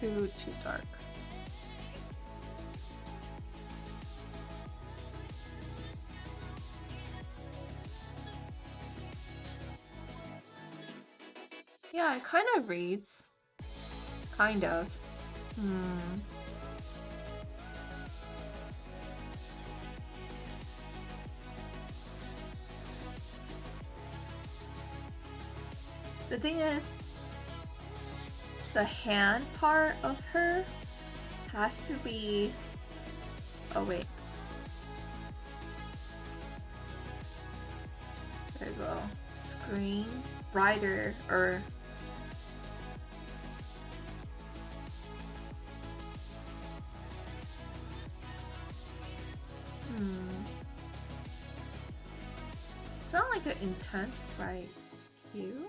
Speaker 1: too dark. Yeah, it kind of reads. Kind of. The thing is, the hand part of her has to be... Oh wait. There we go. Screen brighter or... It's not like an intense bright hue.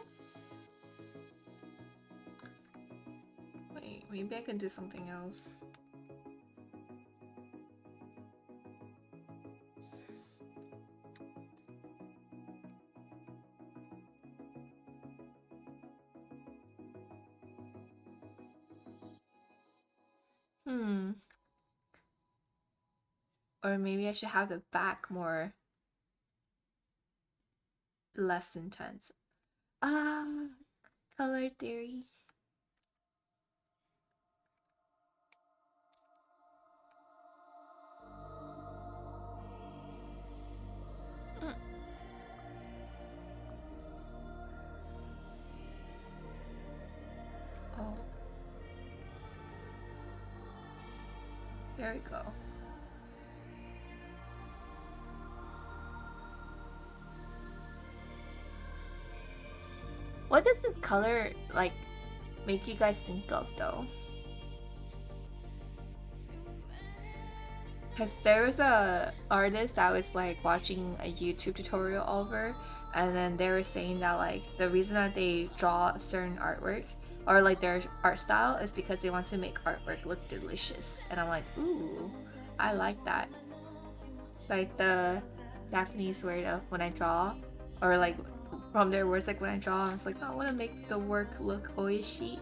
Speaker 1: Wait, maybe I can do something else. Or maybe I should have the back more less intense. Color theory. Oh. There we go. What does this color like make you guys think of though? Because there was a artist I was like watching a YouTube tutorial over, and then they were saying that like the reason that they draw a certain artwork or like their art style is because they want to make artwork look delicious. And I'm like, ooh, I like that. Like the Japanese word of when I draw, or like from their words like when I draw, I was like, I want to make the work look oishi.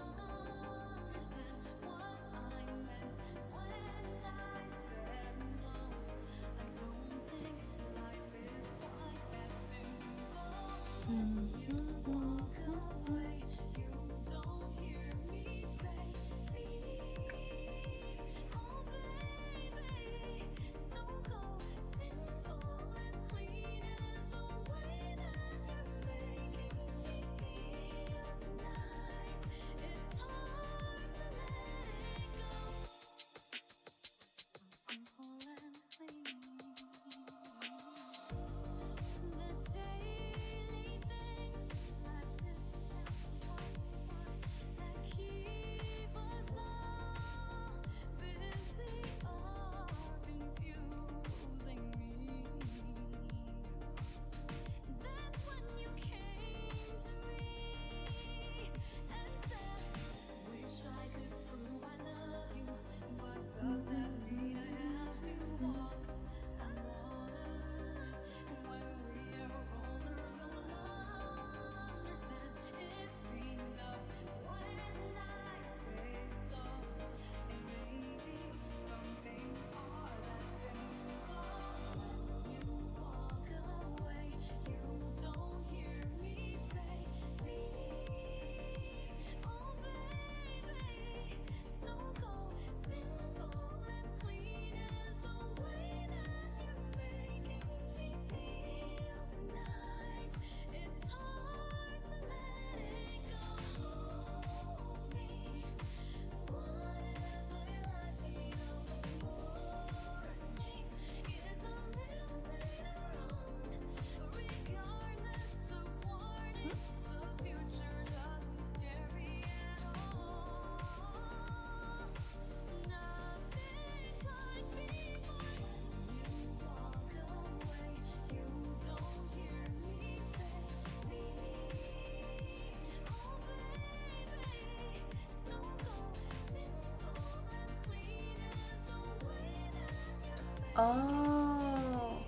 Speaker 1: Oh.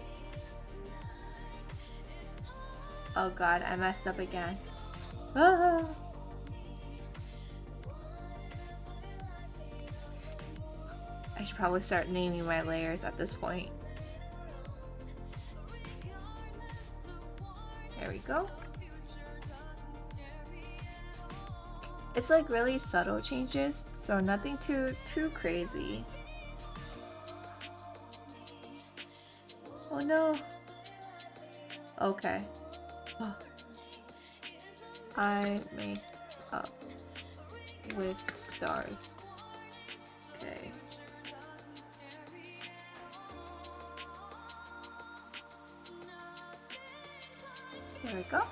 Speaker 1: Oh god, I messed up again. Ah. I should probably start naming my layers at this point. There we go. It's like really subtle changes, so nothing too crazy. Oh no. Okay. Oh. I make up with stars. Okay. There we go.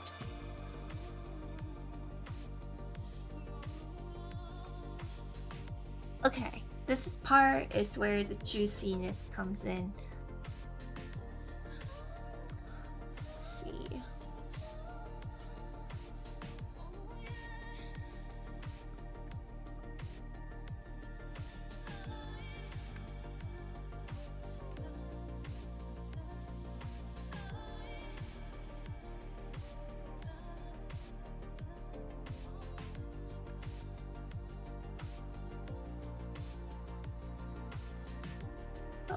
Speaker 1: Okay, this part is where the juiciness comes in. Let's see. Oh.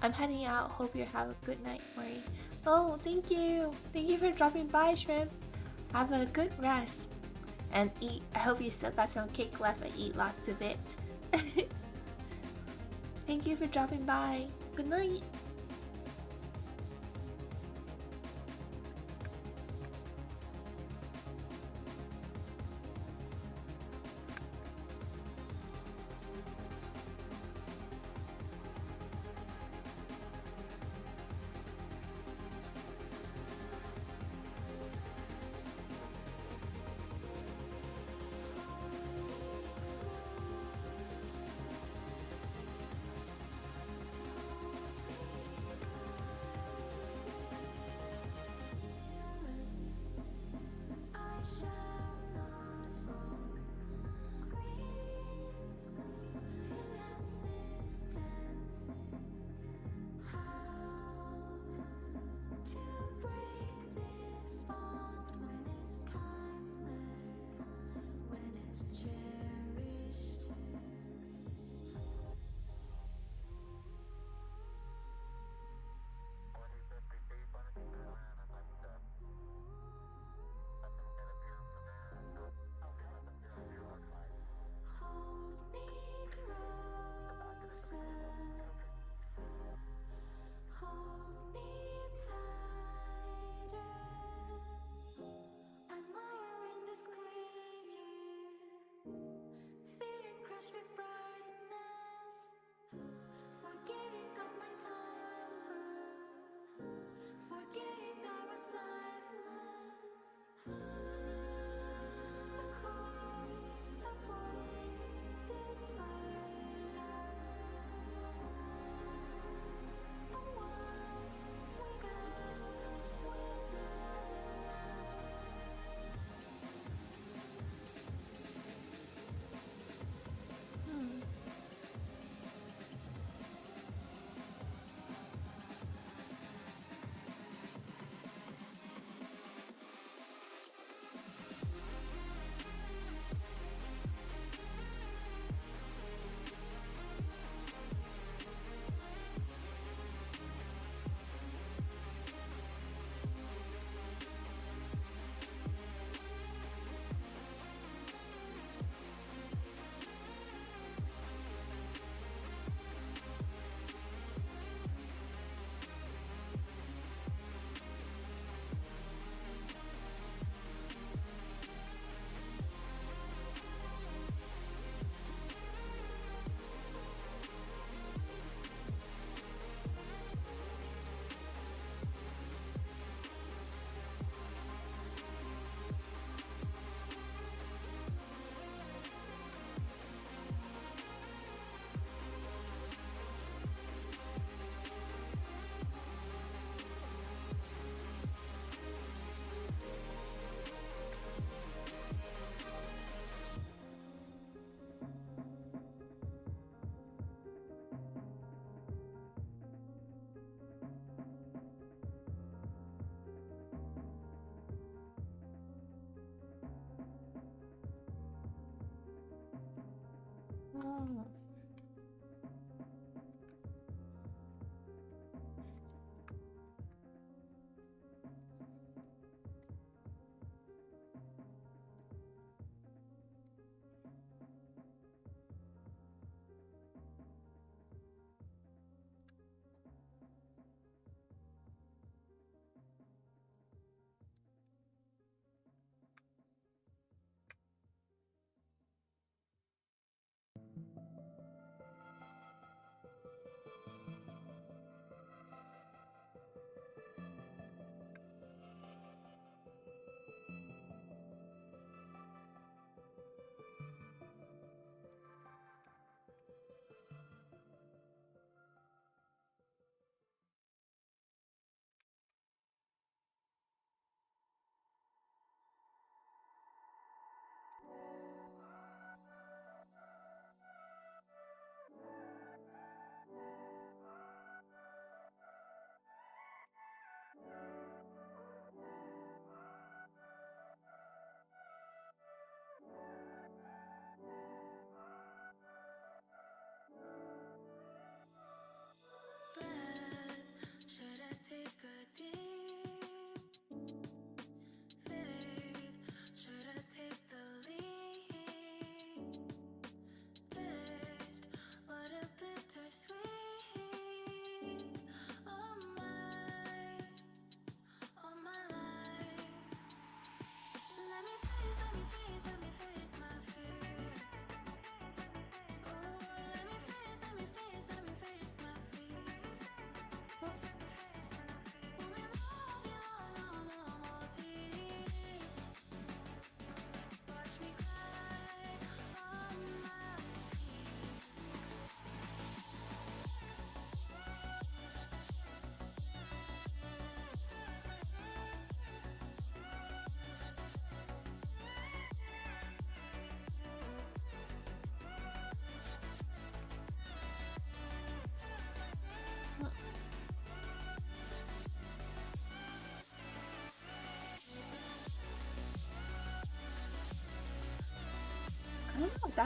Speaker 1: I'm heading out. Hope you have a good night, Mori. Oh, thank you. Thank you for dropping by, Shrimp. Have a good rest. And eat. I hope you still got some cake left and eat lots of it. Thank you for dropping by. Good night.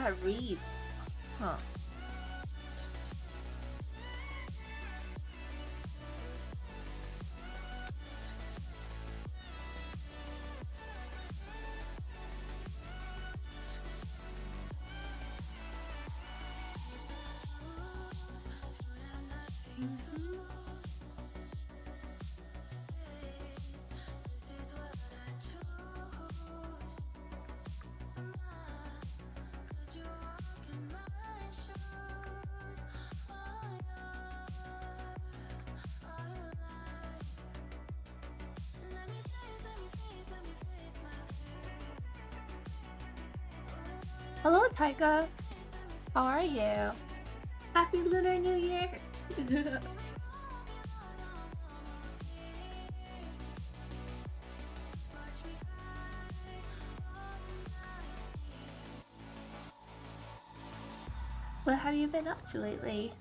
Speaker 1: that reads. Huh. Hello, Taika. How are you? Happy Lunar New Year! What have you been up to lately?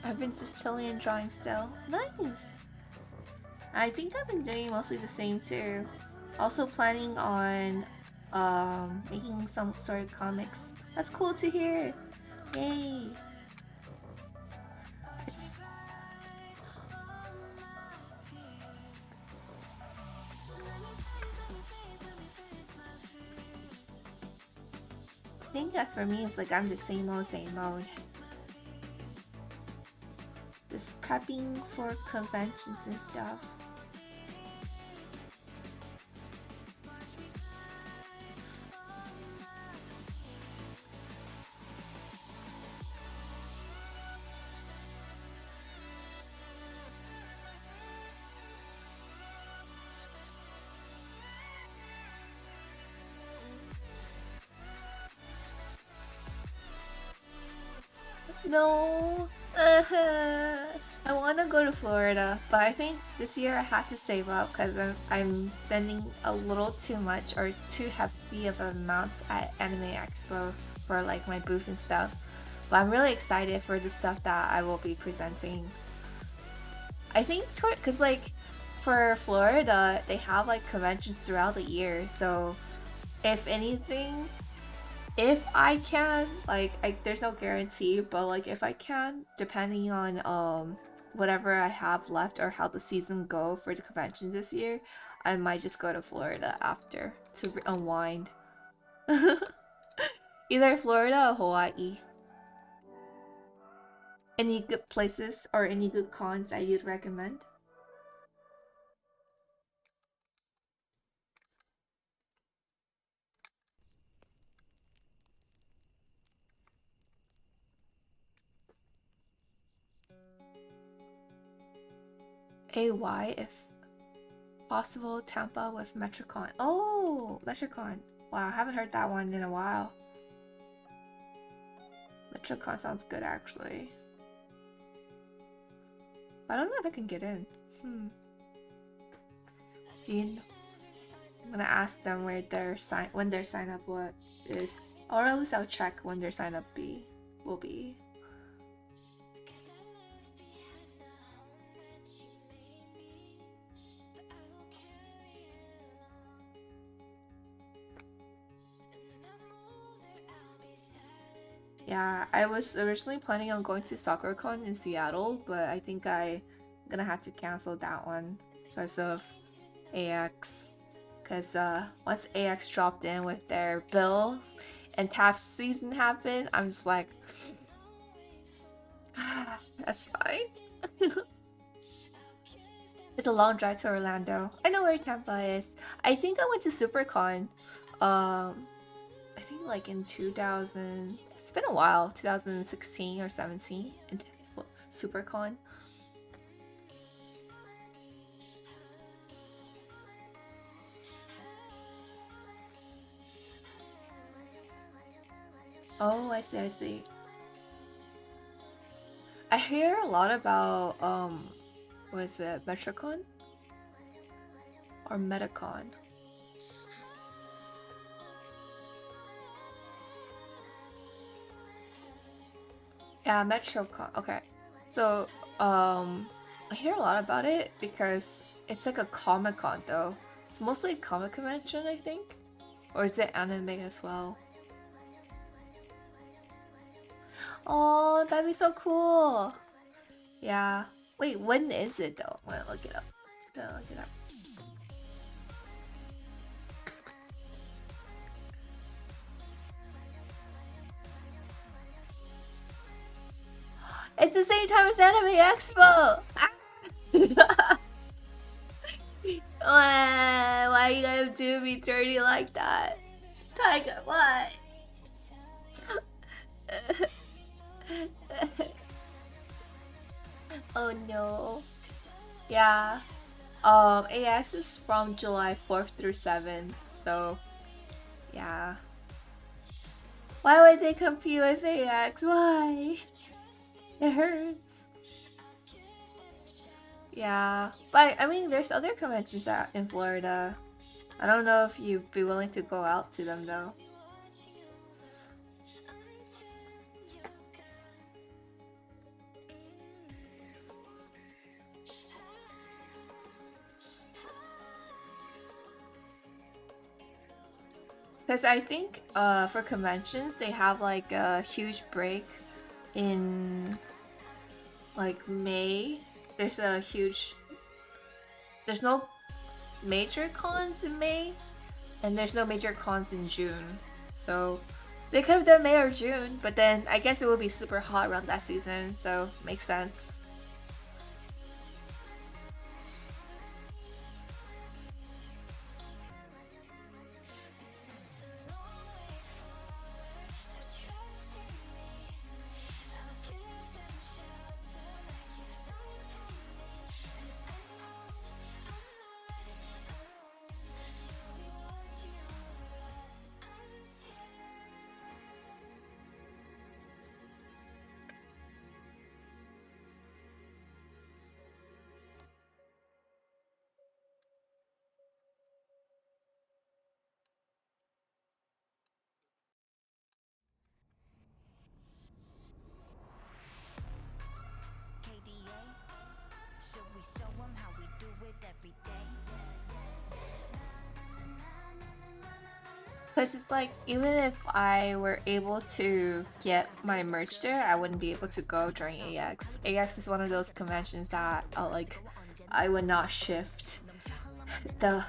Speaker 1: I've been just chilling and drawing still. Nice! I think I've been doing mostly the same too. Also planning on making some story comics. That's cool to hear. Yay! It's I think that for me it's like I'm the same old same mode. Just prepping for conventions and stuff. No. I want to go to Florida, but I think this year I have to save up because I'm spending a little too much or too heavy of an amount at Anime Expo for like my booth and stuff. But I'm really excited for the stuff that I will be presenting. I think because like for Florida they have like conventions throughout the year, so if anything, if I can, like, there's no guarantee, but like if I can, depending on whatever I have left or how the season go for the convention this year, I might just go to Florida after to unwind. Either Florida or Hawaii. Any good places or any good cons that you'd recommend? AY if possible, Tampa with Metrocon. Oh, Metrocon. Wow, I haven't heard that one in a while. Metrocon sounds good actually. I don't know if I can get in. Jean, I'm gonna ask them where their when their sign up what is, or at least I'll check when their sign up will be. Yeah, I was originally planning on going to SoccerCon in Seattle, but I think I'm gonna have to cancel that one because of AX. Because once AX dropped in with their bills and tax season happened, I'm just like, that's fine. It's a long drive to Orlando. I know where Tampa is. I think I went to SuperCon. I think like in 2000. It's been a while. 2016 or 17 in SuperCon. Oh, I see, I see. I hear a lot about was it Metrocon or Metacon? Yeah, MetroCon. Okay. So, I hear a lot about it because it's like a Comic Con though. It's mostly a comic convention, I think. Or is it anime as well? Oh, that'd be so cool. Yeah. Wait, when is it though? I'm gonna look it up. Gonna look it up. It's the same time as Anime Expo! Ah! Why are you gonna do me dirty like that? Tiger, why? Oh no. Yeah. AS is from July 4th through 7th, so yeah. Why would they compete with AX? Why? It hurts. Yeah. But I mean there's other conventions out in Florida. I don't know if you'd be willing to go out to them though. Because I think for conventions they have like a huge break in like May. There's a huge there's no major cons in May and there's no major cons in June. So they could have done May or June, but then I guess it will be super hot around that season, so makes sense.
Speaker 2: KDA, should we show 'em how we do it every day?
Speaker 1: Because it's like, even if I were able to get my merch there, I wouldn't be able to go during AX. AX is one of those conventions that like I would not shift. The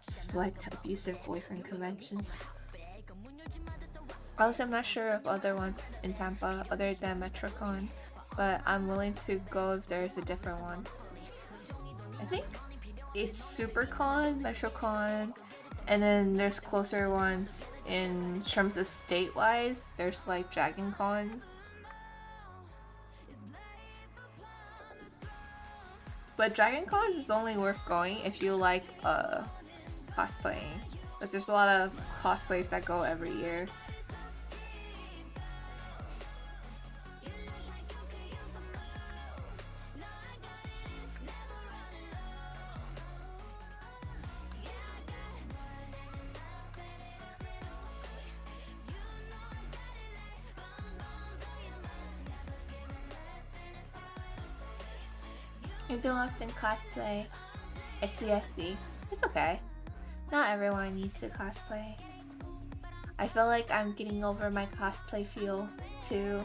Speaker 1: sweat abusive boyfriend conventions. Also, I'm not sure of other ones in Tampa other than MetroCon, but I'm willing to go if there's a different one. I think it's SuperCon, MetroCon, and then there's closer ones in terms of state-wise. There's like Dragon Con. But Dragon Con is only worth going if you like cosplaying. Because there's a lot of cosplays that go every year. I don't often cosplay. I see. It's okay. Not everyone needs to cosplay. I feel like I'm getting over my cosplay feel too.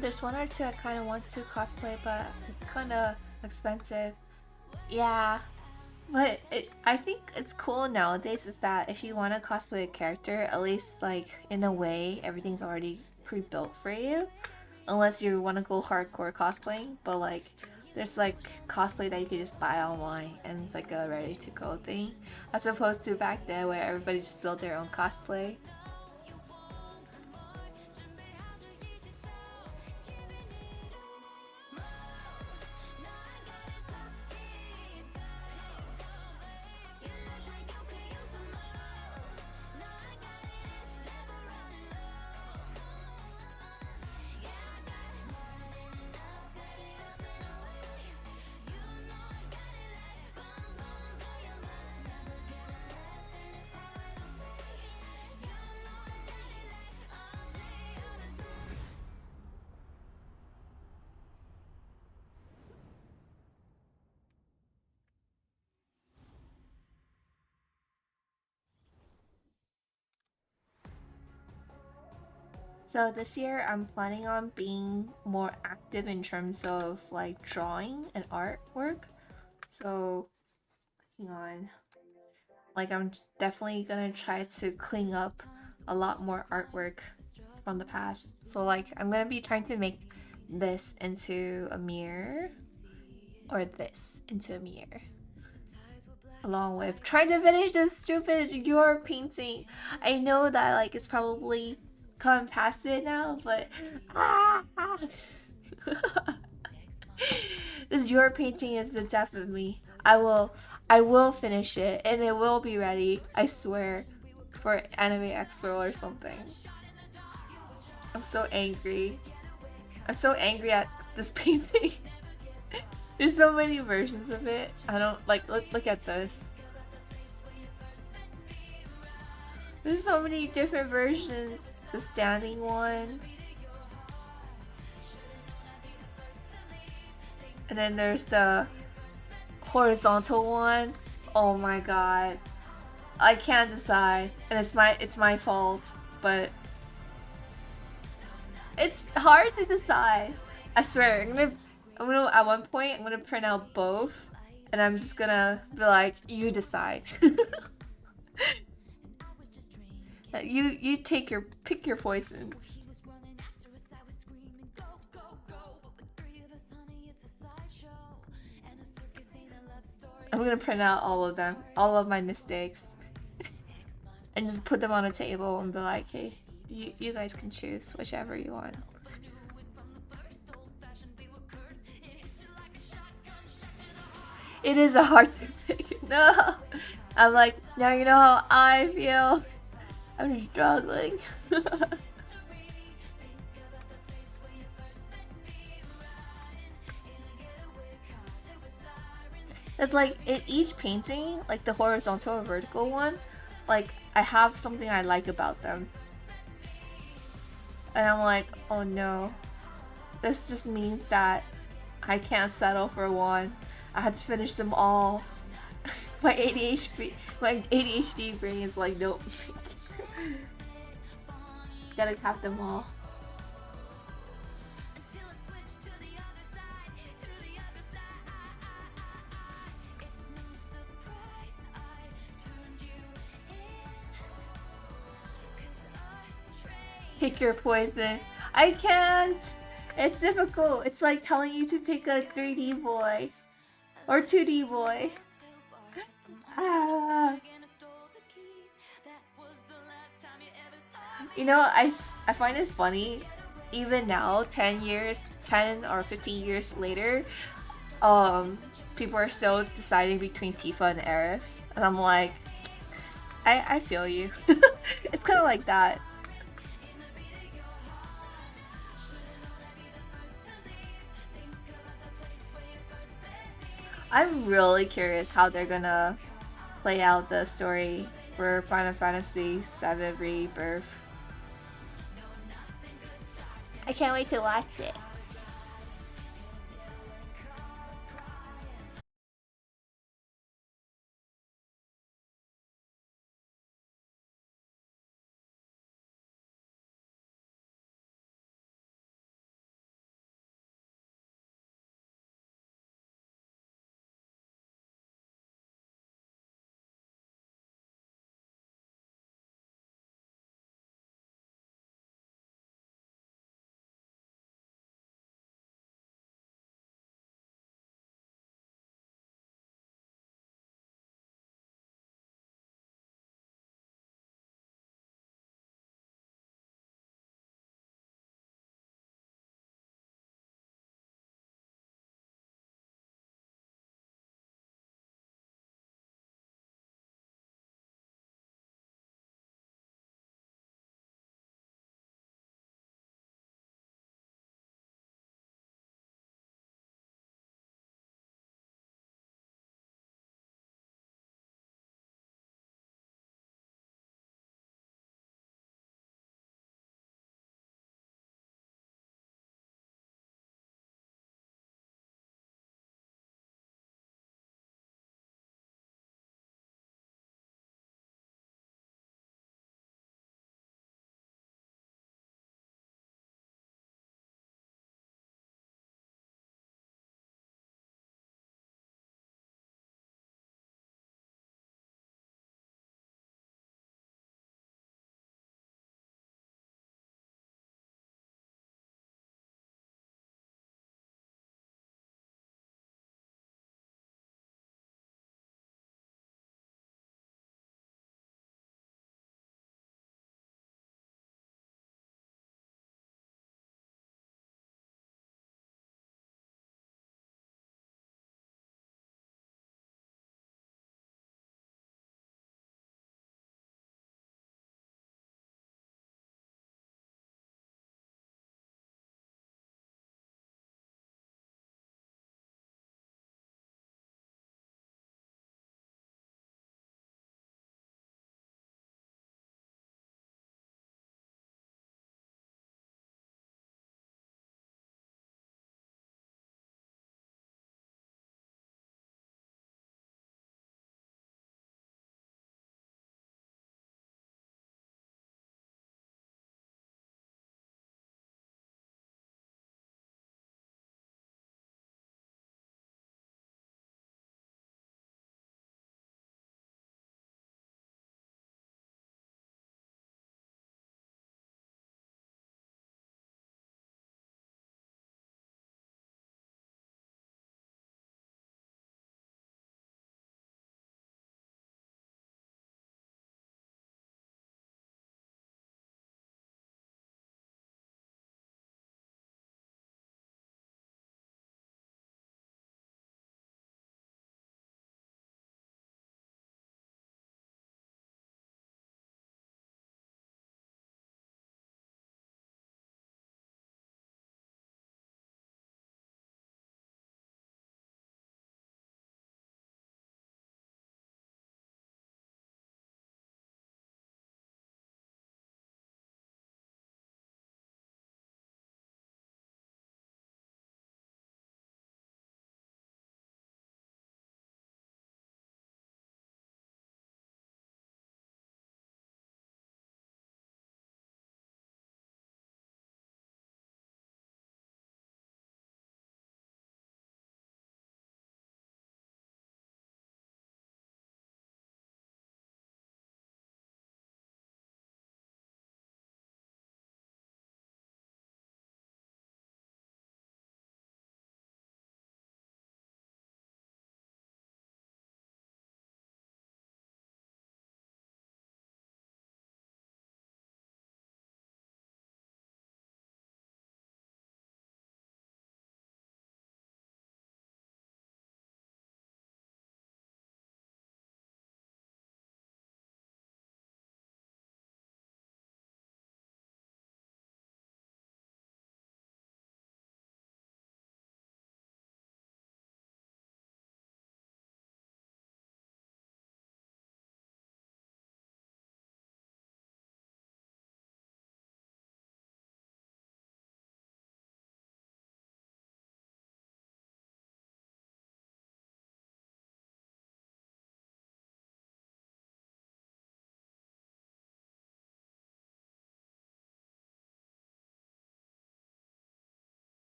Speaker 1: There's one or two I kind of want to cosplay, but it's kind of expensive. Yeah, but I think it's cool nowadays is that if you want to cosplay a character, at least like in a way, everything's already pre-built for you. Unless you want to go hardcore cosplaying, but like there's like cosplay that you can just buy online and it's like a ready to go thing, as opposed to back then where everybody just built their own cosplay. So this year I'm planning on being more active in terms of like drawing and artwork. So hang on. Like I'm definitely gonna try to clean up a lot more artwork from the past. So like I'm gonna be trying to make this into a mirror or this into a mirror. Along with trying to finish this stupid your painting. I know that like it's probably come past it now, but this your painting is the death of me. I will finish it and it will be ready, I swear, for Anime Expo or something. I'm so angry. I'm so angry at this painting. There's so many versions of it. I don't like look at this. There's so many different versions. The standing one. And then there's the horizontal one. Oh my god. I can't decide. And it's my fault, but it's hard to decide. I swear, I'm gonna at one point I'm gonna print out both and I'm just gonna be like, you decide. You pick your poison. I'm gonna print out all of them, all of my mistakes, and just put them on a table and be like, hey, you guys can choose whichever you want. It is a hard to pick. No, I'm like, now you know how I feel. I'm struggling. It's like in each painting, like the horizontal or vertical one, like I have something I like about them. And I'm like, oh no, this just means that I can't settle for one. I had to finish them all. My ADHD brain is like, nope. Gotta have them all. Pick your poison. I can't. It's difficult. It's like telling you to pick a 3D boy or 2D boy. Ah. You know, I find it funny. Even now, 10 or 15 years later, people are still deciding between Tifa and Aerith, and I'm like, I feel you. It's kind of like that. I'm really curious how they're gonna play out the story for Final Fantasy VII Rebirth. I can't wait to watch it.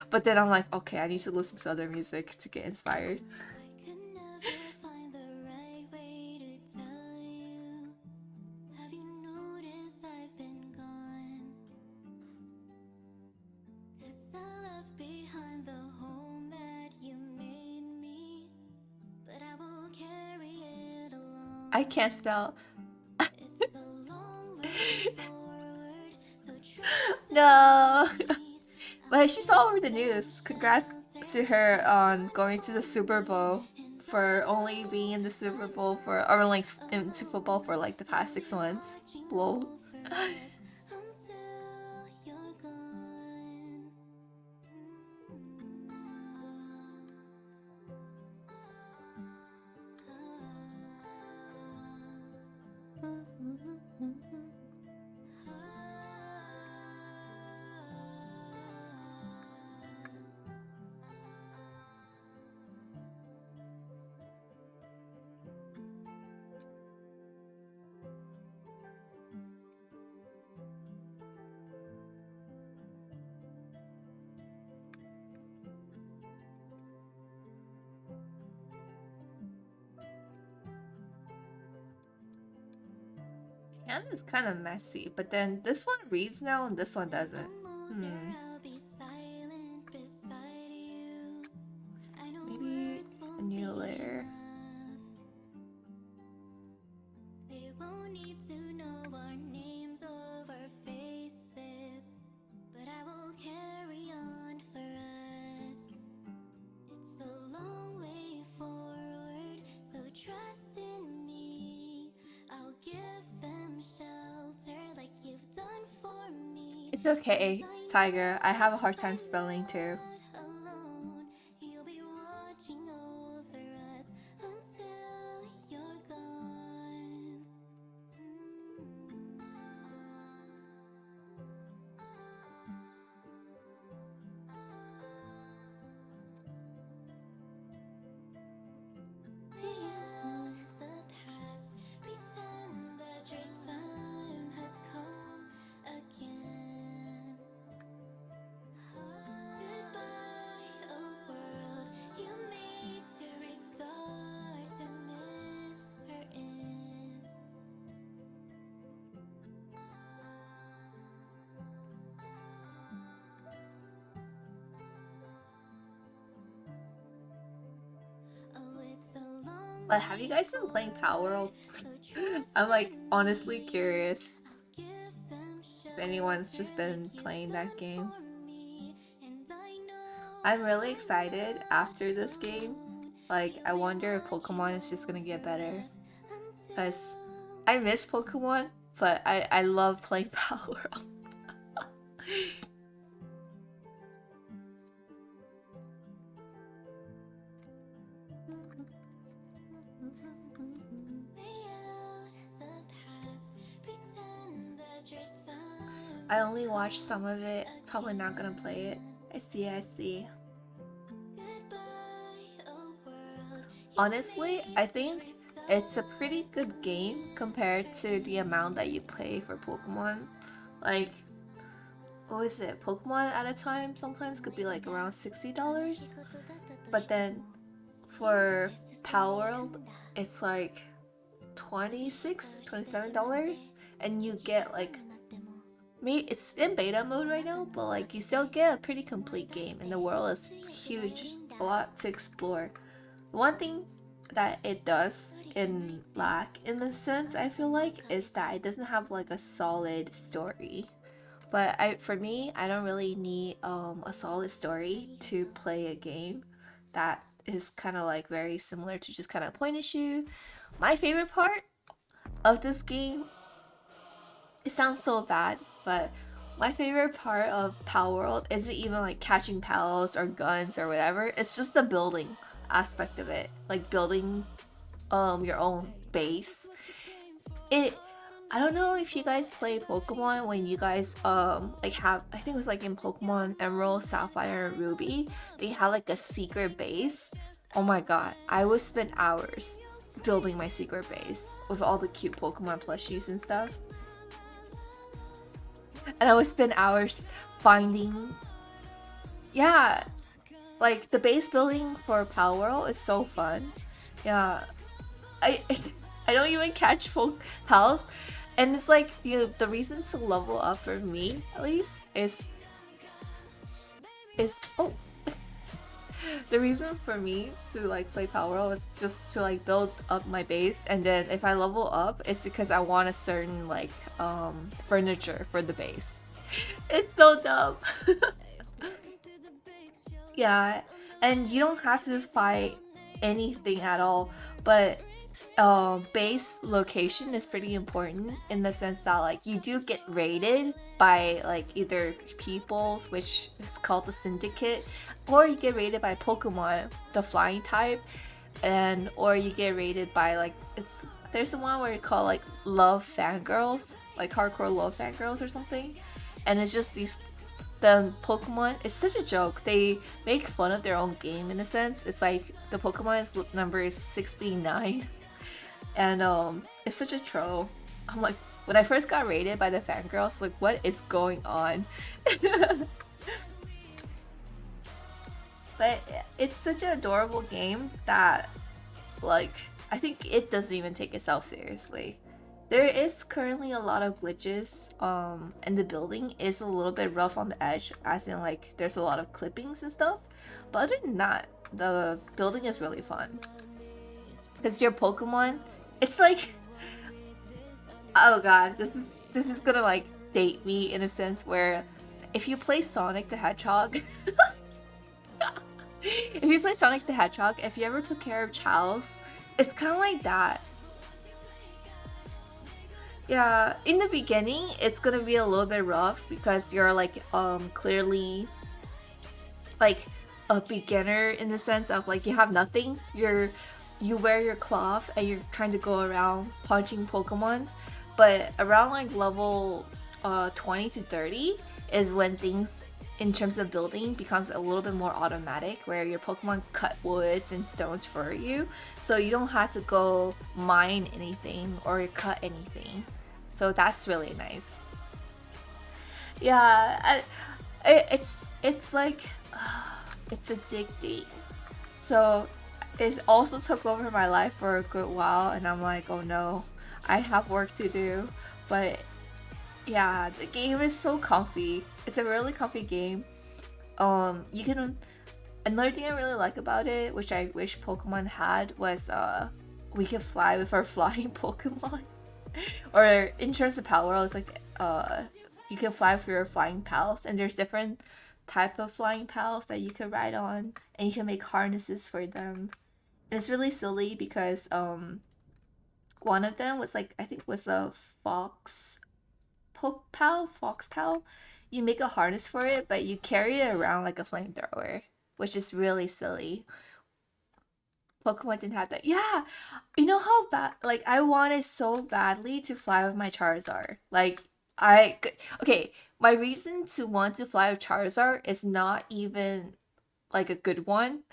Speaker 1: But then I'm like, okay, I need to listen to other music to get inspired.
Speaker 2: I could never find the right way to tell you. Have you noticed I've been gone? 'Cause I left behind the home that you made me, but I will carry it along.
Speaker 1: I can't spell.
Speaker 2: It's a long way forward, so trust
Speaker 1: No.
Speaker 2: in me.
Speaker 1: But she's all over the news. Congrats to her on going to the Super Bowl for only being in the Super Bowl for, or like into football for like the past 6 months. Lol.
Speaker 2: Until you're gone.
Speaker 1: Hand is kind of messy, but then this one reads now and this one doesn't.
Speaker 2: I'll be silent beside you. I know
Speaker 1: Maybe
Speaker 2: words
Speaker 1: a
Speaker 2: won't
Speaker 1: new
Speaker 2: be
Speaker 1: layer.
Speaker 2: enough. They won't need to know our names or our faces, but I will carry on for us. It's a long way forward, so trust in me. I'll give them shelter like you've done for me.
Speaker 1: It's okay, Tiger. I have a hard time spelling too.
Speaker 2: Not alone, you'll be watching over us until you're gone. Lay out the past, pretend that your time has come again. Goodbye, a world you made to restart, to miss her in. Oh, it's a long
Speaker 1: But have you guys been playing Power World?
Speaker 2: so trust
Speaker 1: I'm like
Speaker 2: in
Speaker 1: honestly
Speaker 2: me.
Speaker 1: curious
Speaker 2: I'll give them
Speaker 1: if anyone's just
Speaker 2: shelter
Speaker 1: been
Speaker 2: like you've
Speaker 1: playing
Speaker 2: done
Speaker 1: that game.
Speaker 2: for me. And I know
Speaker 1: I'm really
Speaker 2: I'm
Speaker 1: excited
Speaker 2: not
Speaker 1: after this game.
Speaker 2: alone.
Speaker 1: Like, I
Speaker 2: You'll be
Speaker 1: wonder if
Speaker 2: watching
Speaker 1: Pokemon is just gonna get
Speaker 2: over
Speaker 1: better.
Speaker 2: us
Speaker 1: Because
Speaker 2: until
Speaker 1: I miss Pokemon, but I love playing Power World.
Speaker 2: lay out the past, pretend that your time
Speaker 1: I only watched some of it. Probably not gonna play it. I see, I see.
Speaker 2: goodbye, a world
Speaker 1: Honestly, I think it's a pretty good game compared to the amount that you pay for Pokemon. Like, what is it? Pokemon at a time sometimes could be like around $60. But then for Power World, it's like $26, $27. And you get like, maybe it's in beta mode right now, but like you still get a pretty complete game and the world is huge, a lot to explore. One thing that it does in lack in the sense I feel like is that it doesn't have like a solid story. But for me, I don't really need a solid story to play a game that is kind of like very similar to just kind of point and shoot. My favorite part of this game, it sounds so bad, but my favorite part of Power World isn't even like catching pals or guns or whatever. It's just the building aspect of it, like building your own base. It I don't know if you guys play Pokemon when you guys like have, I think it was like in Pokemon Emerald, Sapphire, and Ruby, they have like a secret base. Oh my god, I would spend hours building my secret base with all the cute Pokemon plushies and stuff. And I would spend hours finding Yeah, like the base building for Power World is so fun. Yeah, I I don't even catch full pals, and it's like the reason to level up for me at least is oh the reason for me to like play Power World is just to like build up my base, and then if I level up, it's because I want a certain like furniture for the base. It's so dumb. Yeah, and you don't have to fight anything at all, but base location is pretty important in the sense that like you do get raided by like either peoples, which is called the syndicate, or you get raided by Pokemon, the flying type, and or you get raided by like it's there's the one where you call like love fangirls, like hardcore love fangirls or something, and it's just these the Pokemon. It's such a joke. They make fun of their own game in a sense. It's like the Pokemon number is 69, and it's such a troll. I'm like, when I first got raided by the fangirls, like, what is going on? But it's such an adorable game that, like, I think it doesn't even take itself seriously. There is currently a lot of glitches, and the building is a little bit rough on the edge, as in like there's a lot of clippings and stuff. But other than that, the building is really fun. Because your Pokemon, it's like, oh god, this is gonna like date me in a sense where if you play Sonic the Hedgehog, if you play Sonic the Hedgehog, if you ever took care of Chows, it's kind of like that. Yeah, in the beginning, it's gonna be a little bit rough because you're like clearly like a beginner in the sense of like you have nothing. You wear your cloth and you're trying to go around punching Pokemons, but around like level 20 to 30 is when things in terms of building becomes a little bit more automatic, where your Pokemon cut woods and stones for you, so you don't have to go mine anything or cut anything. So that's really nice. Yeah, it's like it's addicting. So it also took over my life for a good while, and I'm like, oh no, I have work to do. But yeah, the game is so comfy. It's a really comfy game. You can. Another thing I really like about it, which I wish Pokemon had, was we can fly with our flying Pokemon. Or in terms of power, it's like you can fly with your flying pals, and there's different type of flying pals that you can ride on, and you can make harnesses for them. And it's really silly because one of them was like, I think was a fox pal. You make a harness for it, but you carry it around like a flamethrower, which is really silly. Pokemon didn't have that. Yeah, you know how bad. Like I wanted so badly to fly with my Charizard. Like okay, my reason to want to fly with Charizard is not even like a good one.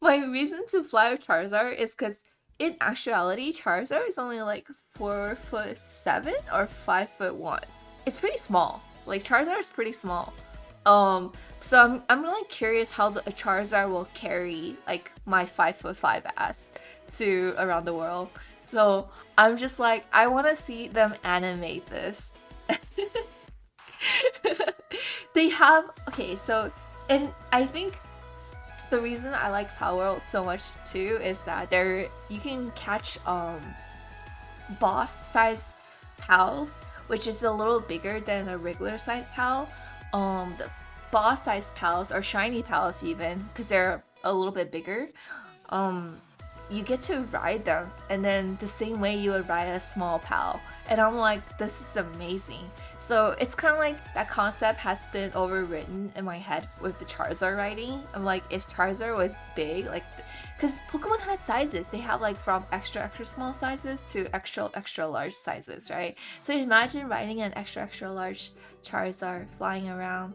Speaker 1: My reason to fly with Charizard is because in actuality, Charizard is only like 4'7" or 5'1". It's pretty small. Like Charizard is pretty small. So I'm really curious how a Charizard will carry like my 5'5" ass to around the world. So I'm just like, I want to see them animate this. They have okay, so and I think the reason I like Power World so much too is that you can catch boss size pals, which is a little bigger than a regular size pal. The boss size pals or shiny pals even, because they're a little bit bigger. You get to ride them, and then the same way you would ride a small pal. And I'm like, this is amazing. So it's kind of like that concept has been overwritten in my head with the Charizard riding. I'm like, if Charizard was big, like, because Pokemon has sizes. They have like from extra small sizes to extra large sizes, right? So imagine riding an extra large Charizard flying around.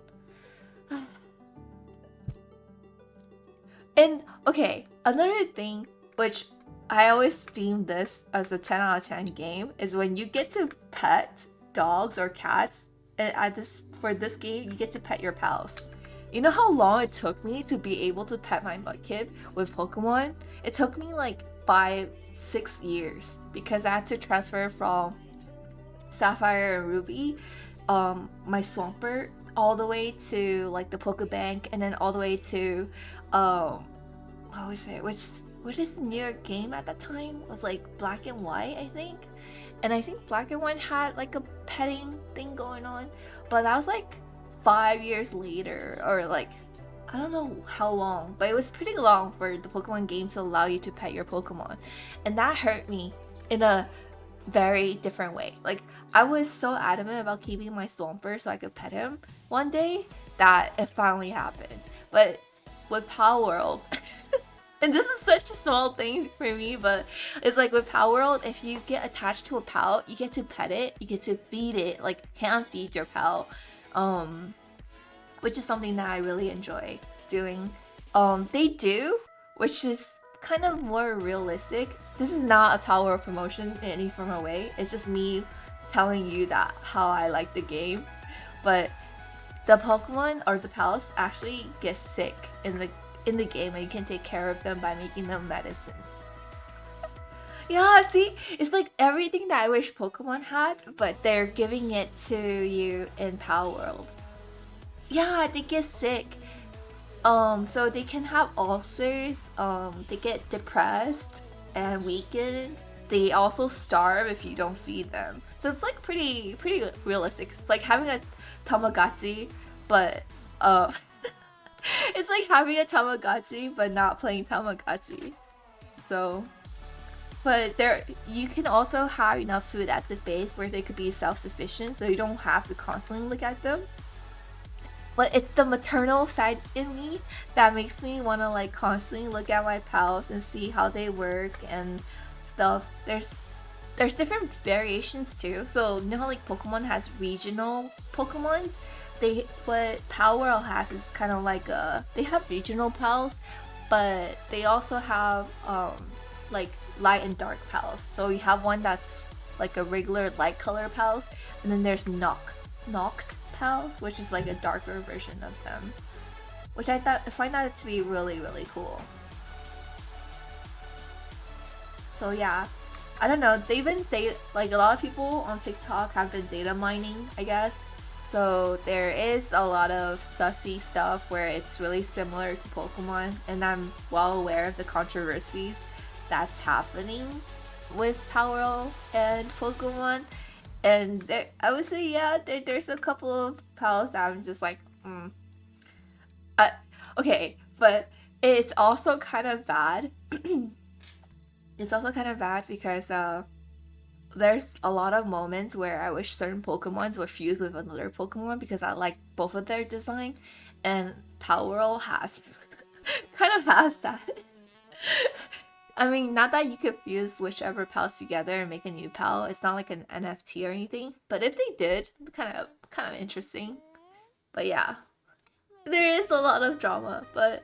Speaker 1: And okay, another thing which I always deem this as a 10 out of 10 game is when you get to pet dogs or cats at this for this game, you get to pet your pals. You know how long it took me to be able to pet my Mudkip with Pokemon? It took me like 5-6 years because I had to transfer from Sapphire and Ruby, my Swampert, all the way to like the Pokebank, and then all the way to what was it? What is the New York game at that time? It was like Black and White, I think. And I think Black and White had like a petting thing going on, but that was like 5 years later, or like I don't know how long, but it was pretty long for the Pokemon game to allow you to pet your Pokemon, and that hurt me in a very different way. Like I was so adamant about keeping my Swampert so I could pet him one day that it finally happened. But with Power World, and this is such a small thing for me, but it's like with Power World, if you get attached to a pal, you get to pet it, you get to feed it, like hand feed your pal, which is something that I really enjoy doing. They do, which is kind of more realistic. This is not a Power World promotion in any form or way. It's just me telling you that how I like the game. But the Pokemon or the pals actually get sick in the game, and you can take care of them by making them medicines. Yeah, see, it's like everything that I wish Pokemon had, but they're giving it to you in Power World. Yeah, they get sick. So they can have ulcers. They get depressed and weakened. They also starve if you don't feed them. So it's like pretty realistic. It's like having a Tamagotchi, but it's like having a Tamagotchi but not playing Tamagotchi. So, but there you can also have enough food at the base where they could be self-sufficient, so you don't have to constantly look at them. But it's the maternal side in me that makes me want to like constantly look at my pals and see how they work and stuff. There's different variations too. So you know how like Pokemon has regional Pokemons? What Power World has is kind of like they have regional pals, but they also have like light and dark pals. So you have one that's like a regular light color pals, and then there's Noct pals, which is like a darker version of them, which I find that to be really cool. So yeah, I don't know, they've been like a lot of people on TikTok have been data mining, I guess. So there is a lot of sussy stuff where it's really similar to Pokemon, and I'm well aware of the controversies that's happening with Power World and Pokemon. And there, I would say, yeah, there's a couple of pals that I'm just like, okay, but it's also kind of bad. It's also kind of bad because there's a lot of moments where I wish certain Pokemons were fused with another Pokemon because I like both of their design, and Power World has kind of has that. I mean, not that you could fuse whichever pals together and make a new pal. It's not like an NFT or anything. But if they did, kind of interesting. But yeah, there is a lot of drama. But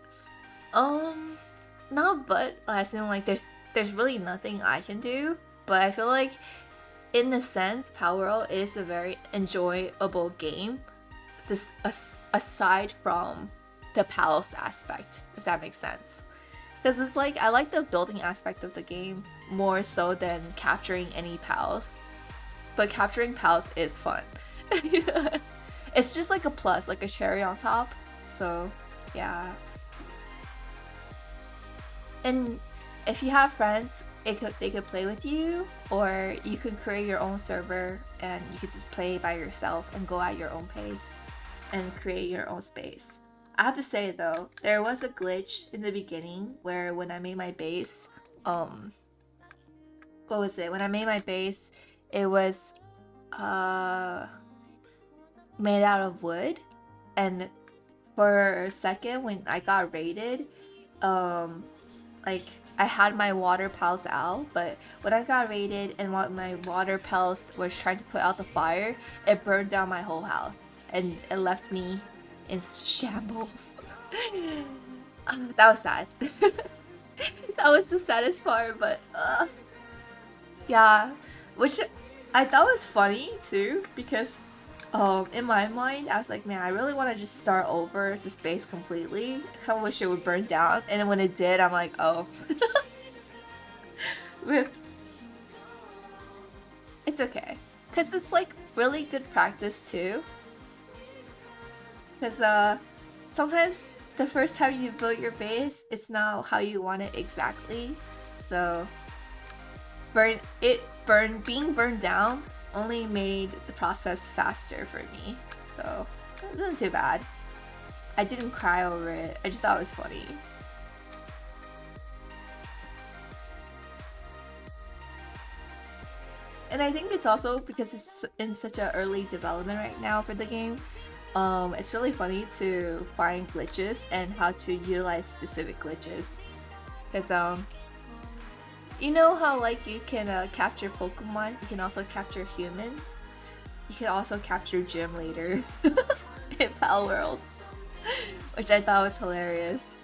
Speaker 1: not but as in like there's really nothing I can do. But I feel like, in a sense, Power World is a very enjoyable game. This aside from the pals aspect, if that makes sense. Because it's like, I like the building aspect of the game more so than capturing any pals. But capturing pals is fun. It's just like a plus, like a cherry on top. So, yeah. And if you have friends, they could play with you, or you could create your own server and you could just play by yourself and go at your own pace and create your own space. I have to say though, there was a glitch in the beginning where when I made my base, what was it? When I made my base, it was made out of wood, and for a second when I got raided, like I had my water pals out, but when I got raided and what my water pals was trying to put out the fire, it burned down my whole house and it left me in shambles. That was sad. That was the saddest part, but yeah, which I thought was funny too, because In my mind, I was like, man, I really want to just start over this base completely. I kind of wish it would burn down. And then when it did, I'm like, oh. Rip. It's okay. Because it's like really good practice too. Because sometimes the first time you build your base, it's not how you want it exactly. So being burned down only made the process faster for me. So it wasn't too bad. I didn't cry over it. I just thought it was funny. And I think it's also because it's in such an early development right now for the game. It's really funny to find glitches and how to utilize specific glitches. Because you know how like you can capture Pokemon, you can also capture humans. You can also capture gym leaders in Pal World, which I thought was hilarious.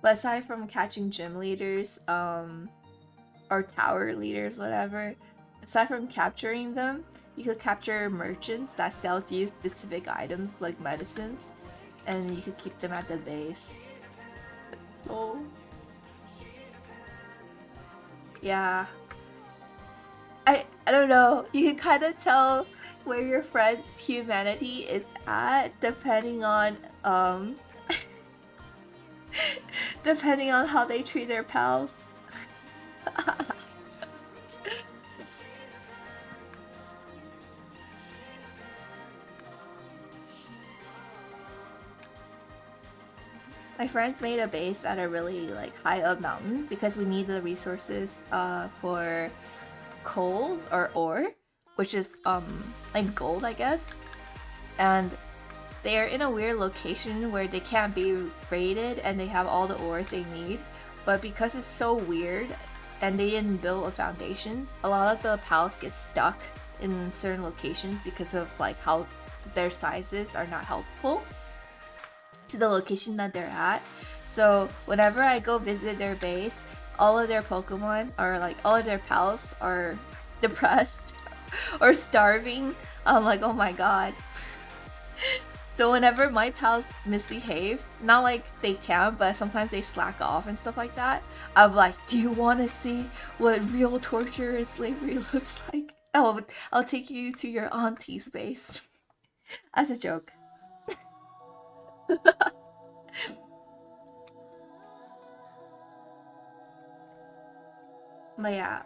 Speaker 1: But aside from catching gym leaders, or tower leaders, whatever, aside from capturing them, you could capture merchants that sells you specific items like medicines, and you could keep them at the base. So yeah, I don't know. You can kind of tell where your friend's humanity is at depending on depending on how they treat their pals. My friends made a base at a really like high up mountain because we need the resources for coals or ore, which is like gold, I guess. And they are in a weird location where they can't be raided and they have all the ores they need. But because it's so weird and they didn't build a foundation, a lot of the pals get stuck in certain locations because of like how their sizes are not helpful to the location that they're at. So whenever I go visit their base, all of their Pokemon or like all of their pals are depressed or starving. I'm like, oh my god. So whenever my pals misbehave, not like they can, but sometimes they slack off and stuff like that, I'm like, do you want to see what real torture and slavery looks like? I'll take you to your auntie's base. As a joke. But yeah,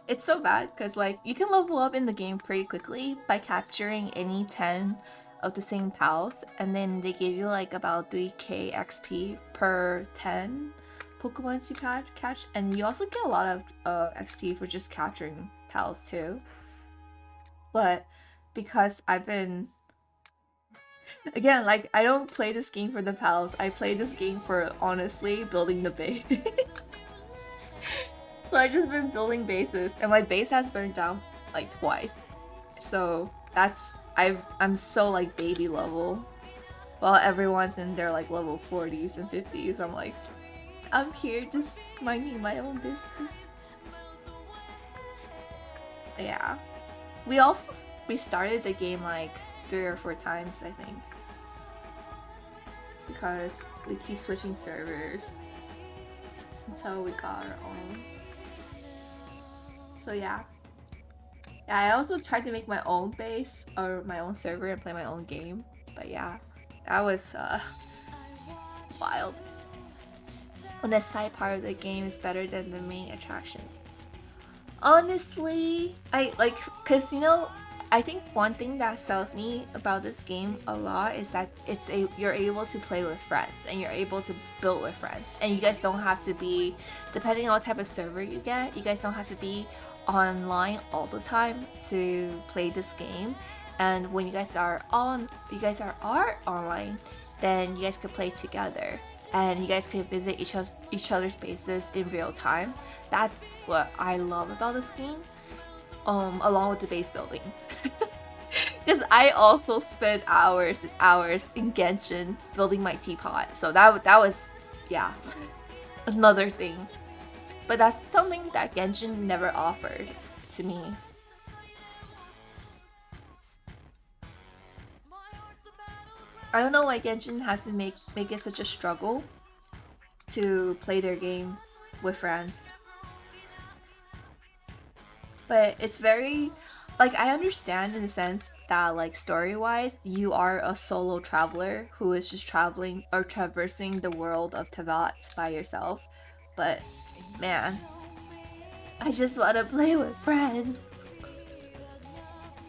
Speaker 1: it's so bad because like you can level up in the game pretty quickly by capturing any 10 of the same pals, and then they give you like about 3k XP per 10 Pokemon you catch, and you also get a lot of XP for just capturing pals too. But because I've been again, like I don't play this game for the pals, I play this game for honestly building the base. So I've just been building bases, and my base has burned down like twice. So that's I'm so like baby level, while everyone's in their like level 40s and 50s. I'm like, I'm here just minding my own business. Yeah, we also restarted the game like 3 or 4 times, I think, because we keep switching servers until we got our own. So yeah. Yeah, I also tried to make my own base or my own server and play my own game. But yeah, that was wild. When the side part of the game is better than the main attraction. Honestly, cause you know, I think one thing that sells me about this game a lot is that you're able to play with friends and you're able to build with friends, and you guys don't have to be, depending on what type of server you get, you guys don't have to be online all the time to play this game. And when you guys are online, then you guys could play together and you guys could visit each other's bases in real time. That's what I love about this game. Along with the base building. Because I also spent hours and hours in Genshin building my teapot. So that was, yeah, another thing. But that's something that Genshin never offered to me. I don't know why Genshin has to make it such a struggle to play their game with friends. But it's very, like, I understand in the sense that, like, story-wise, you are a solo traveler who is just traveling or traversing the world of Tevat by yourself. But man, I just want to play with friends.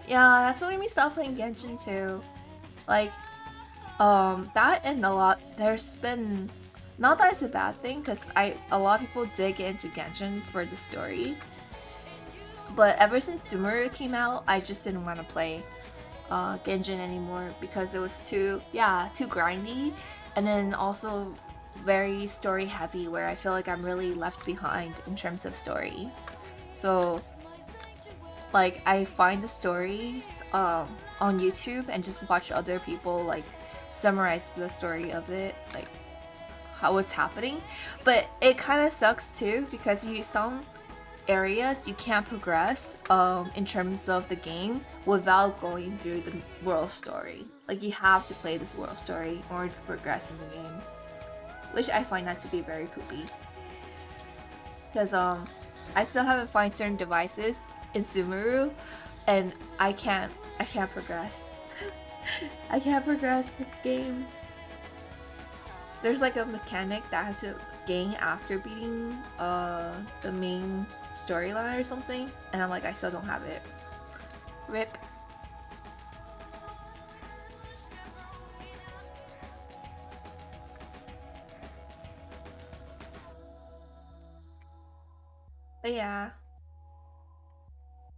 Speaker 1: Yeah, that's what made me stop playing Genshin too. Like, that and a lot. There's been, not that it's a bad thing, because a lot of people did get into Genshin for the story. But ever since Sumeru came out, I just didn't want to play Genshin anymore because it was too grindy, and then also very story heavy, where I feel like I'm really left behind in terms of story. So like I find the stories on YouTube and just watch other people like summarize the story of it, like how it's happening. But it kind of sucks too because some areas you can't progress in terms of the game without going through the world story. Like you have to play this world story in order to progress in the game, which I find that to be very poopy. Because I still haven't found certain devices in Sumeru, and I can't progress. I can't progress the game. There's like a mechanic that I have to gain after beating the main storyline or something, and I'm like, I still don't have it. RIP. But yeah,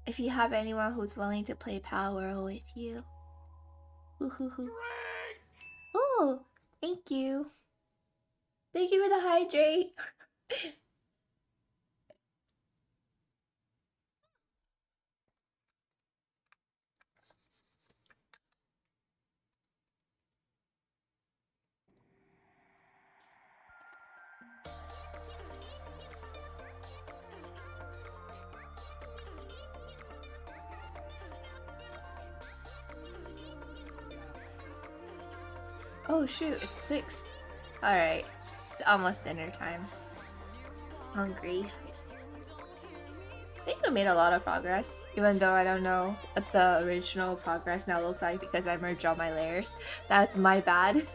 Speaker 1: if you have anyone who's willing to play Power with you. Oh, thank you. Thank you for the hydrate. Oh shoot, it's 6. Alright, almost dinner time. Hungry. I think I made a lot of progress, even though I don't know what the original progress now looks like because I merged all my layers. That's my bad.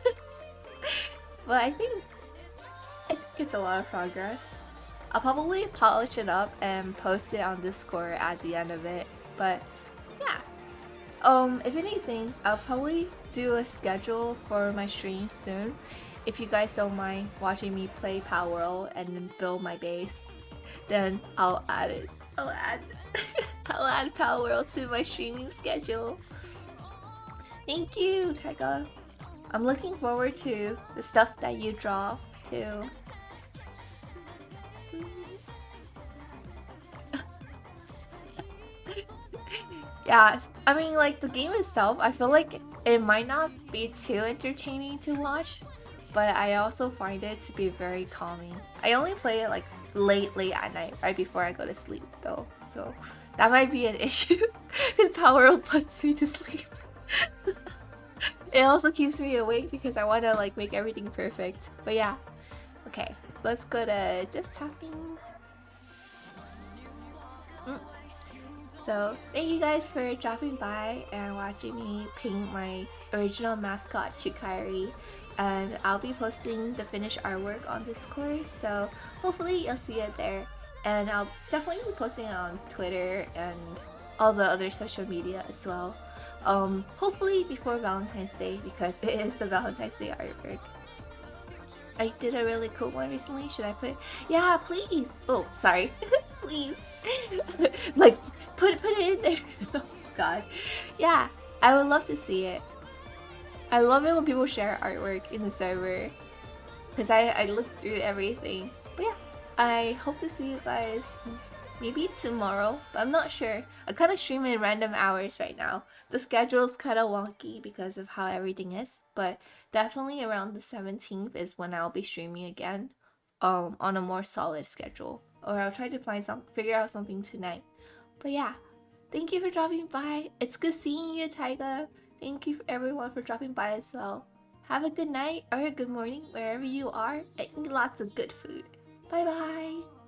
Speaker 1: But I think it's a lot of progress. I'll probably polish it up and post it on Discord at the end of it. But yeah. If anything, I'll probably do a schedule for my streams soon. If you guys don't mind watching me play Power World and then build my base, then I'll add it. I'll add Power World to my streaming schedule. Thank you, Tega. I'm looking forward to the stuff that you draw too. Yeah, I mean, like the game itself, I feel like it might not be too entertaining to watch, but I also find it to be very calming. I only play it like late at night, right before I go to sleep though, so that might be an issue because Power puts me to sleep. It also keeps me awake because I want to like make everything perfect. But yeah, okay, let's go to just talking. So thank you guys for dropping by and watching me paint my original mascot Chikairi, and I'll be posting the finished artwork on Discord, so hopefully you'll see it there, and I'll definitely be posting it on Twitter and all the other social media as well. Hopefully before Valentine's Day because it is the Valentine's Day artwork. I did a really cool one recently. Should I put it? Yeah, please. Oh, sorry. Please. Like, put it in there. Oh, God. Yeah, I would love to see it. I love it when people share artwork in the server because I look through everything. But yeah, I hope to see you guys maybe tomorrow, but I'm not sure. I kind of stream in random hours right now. The schedule's kind of wonky because of how everything is, but definitely around the 17th is when I'll be streaming again, on a more solid schedule. Or I'll try to figure out something tonight. But yeah, Thank you for dropping by. It's good seeing you, Taiga. Thank you everyone for dropping by as well. Have a good night or a good morning wherever you are, and eat lots of good food. Bye bye.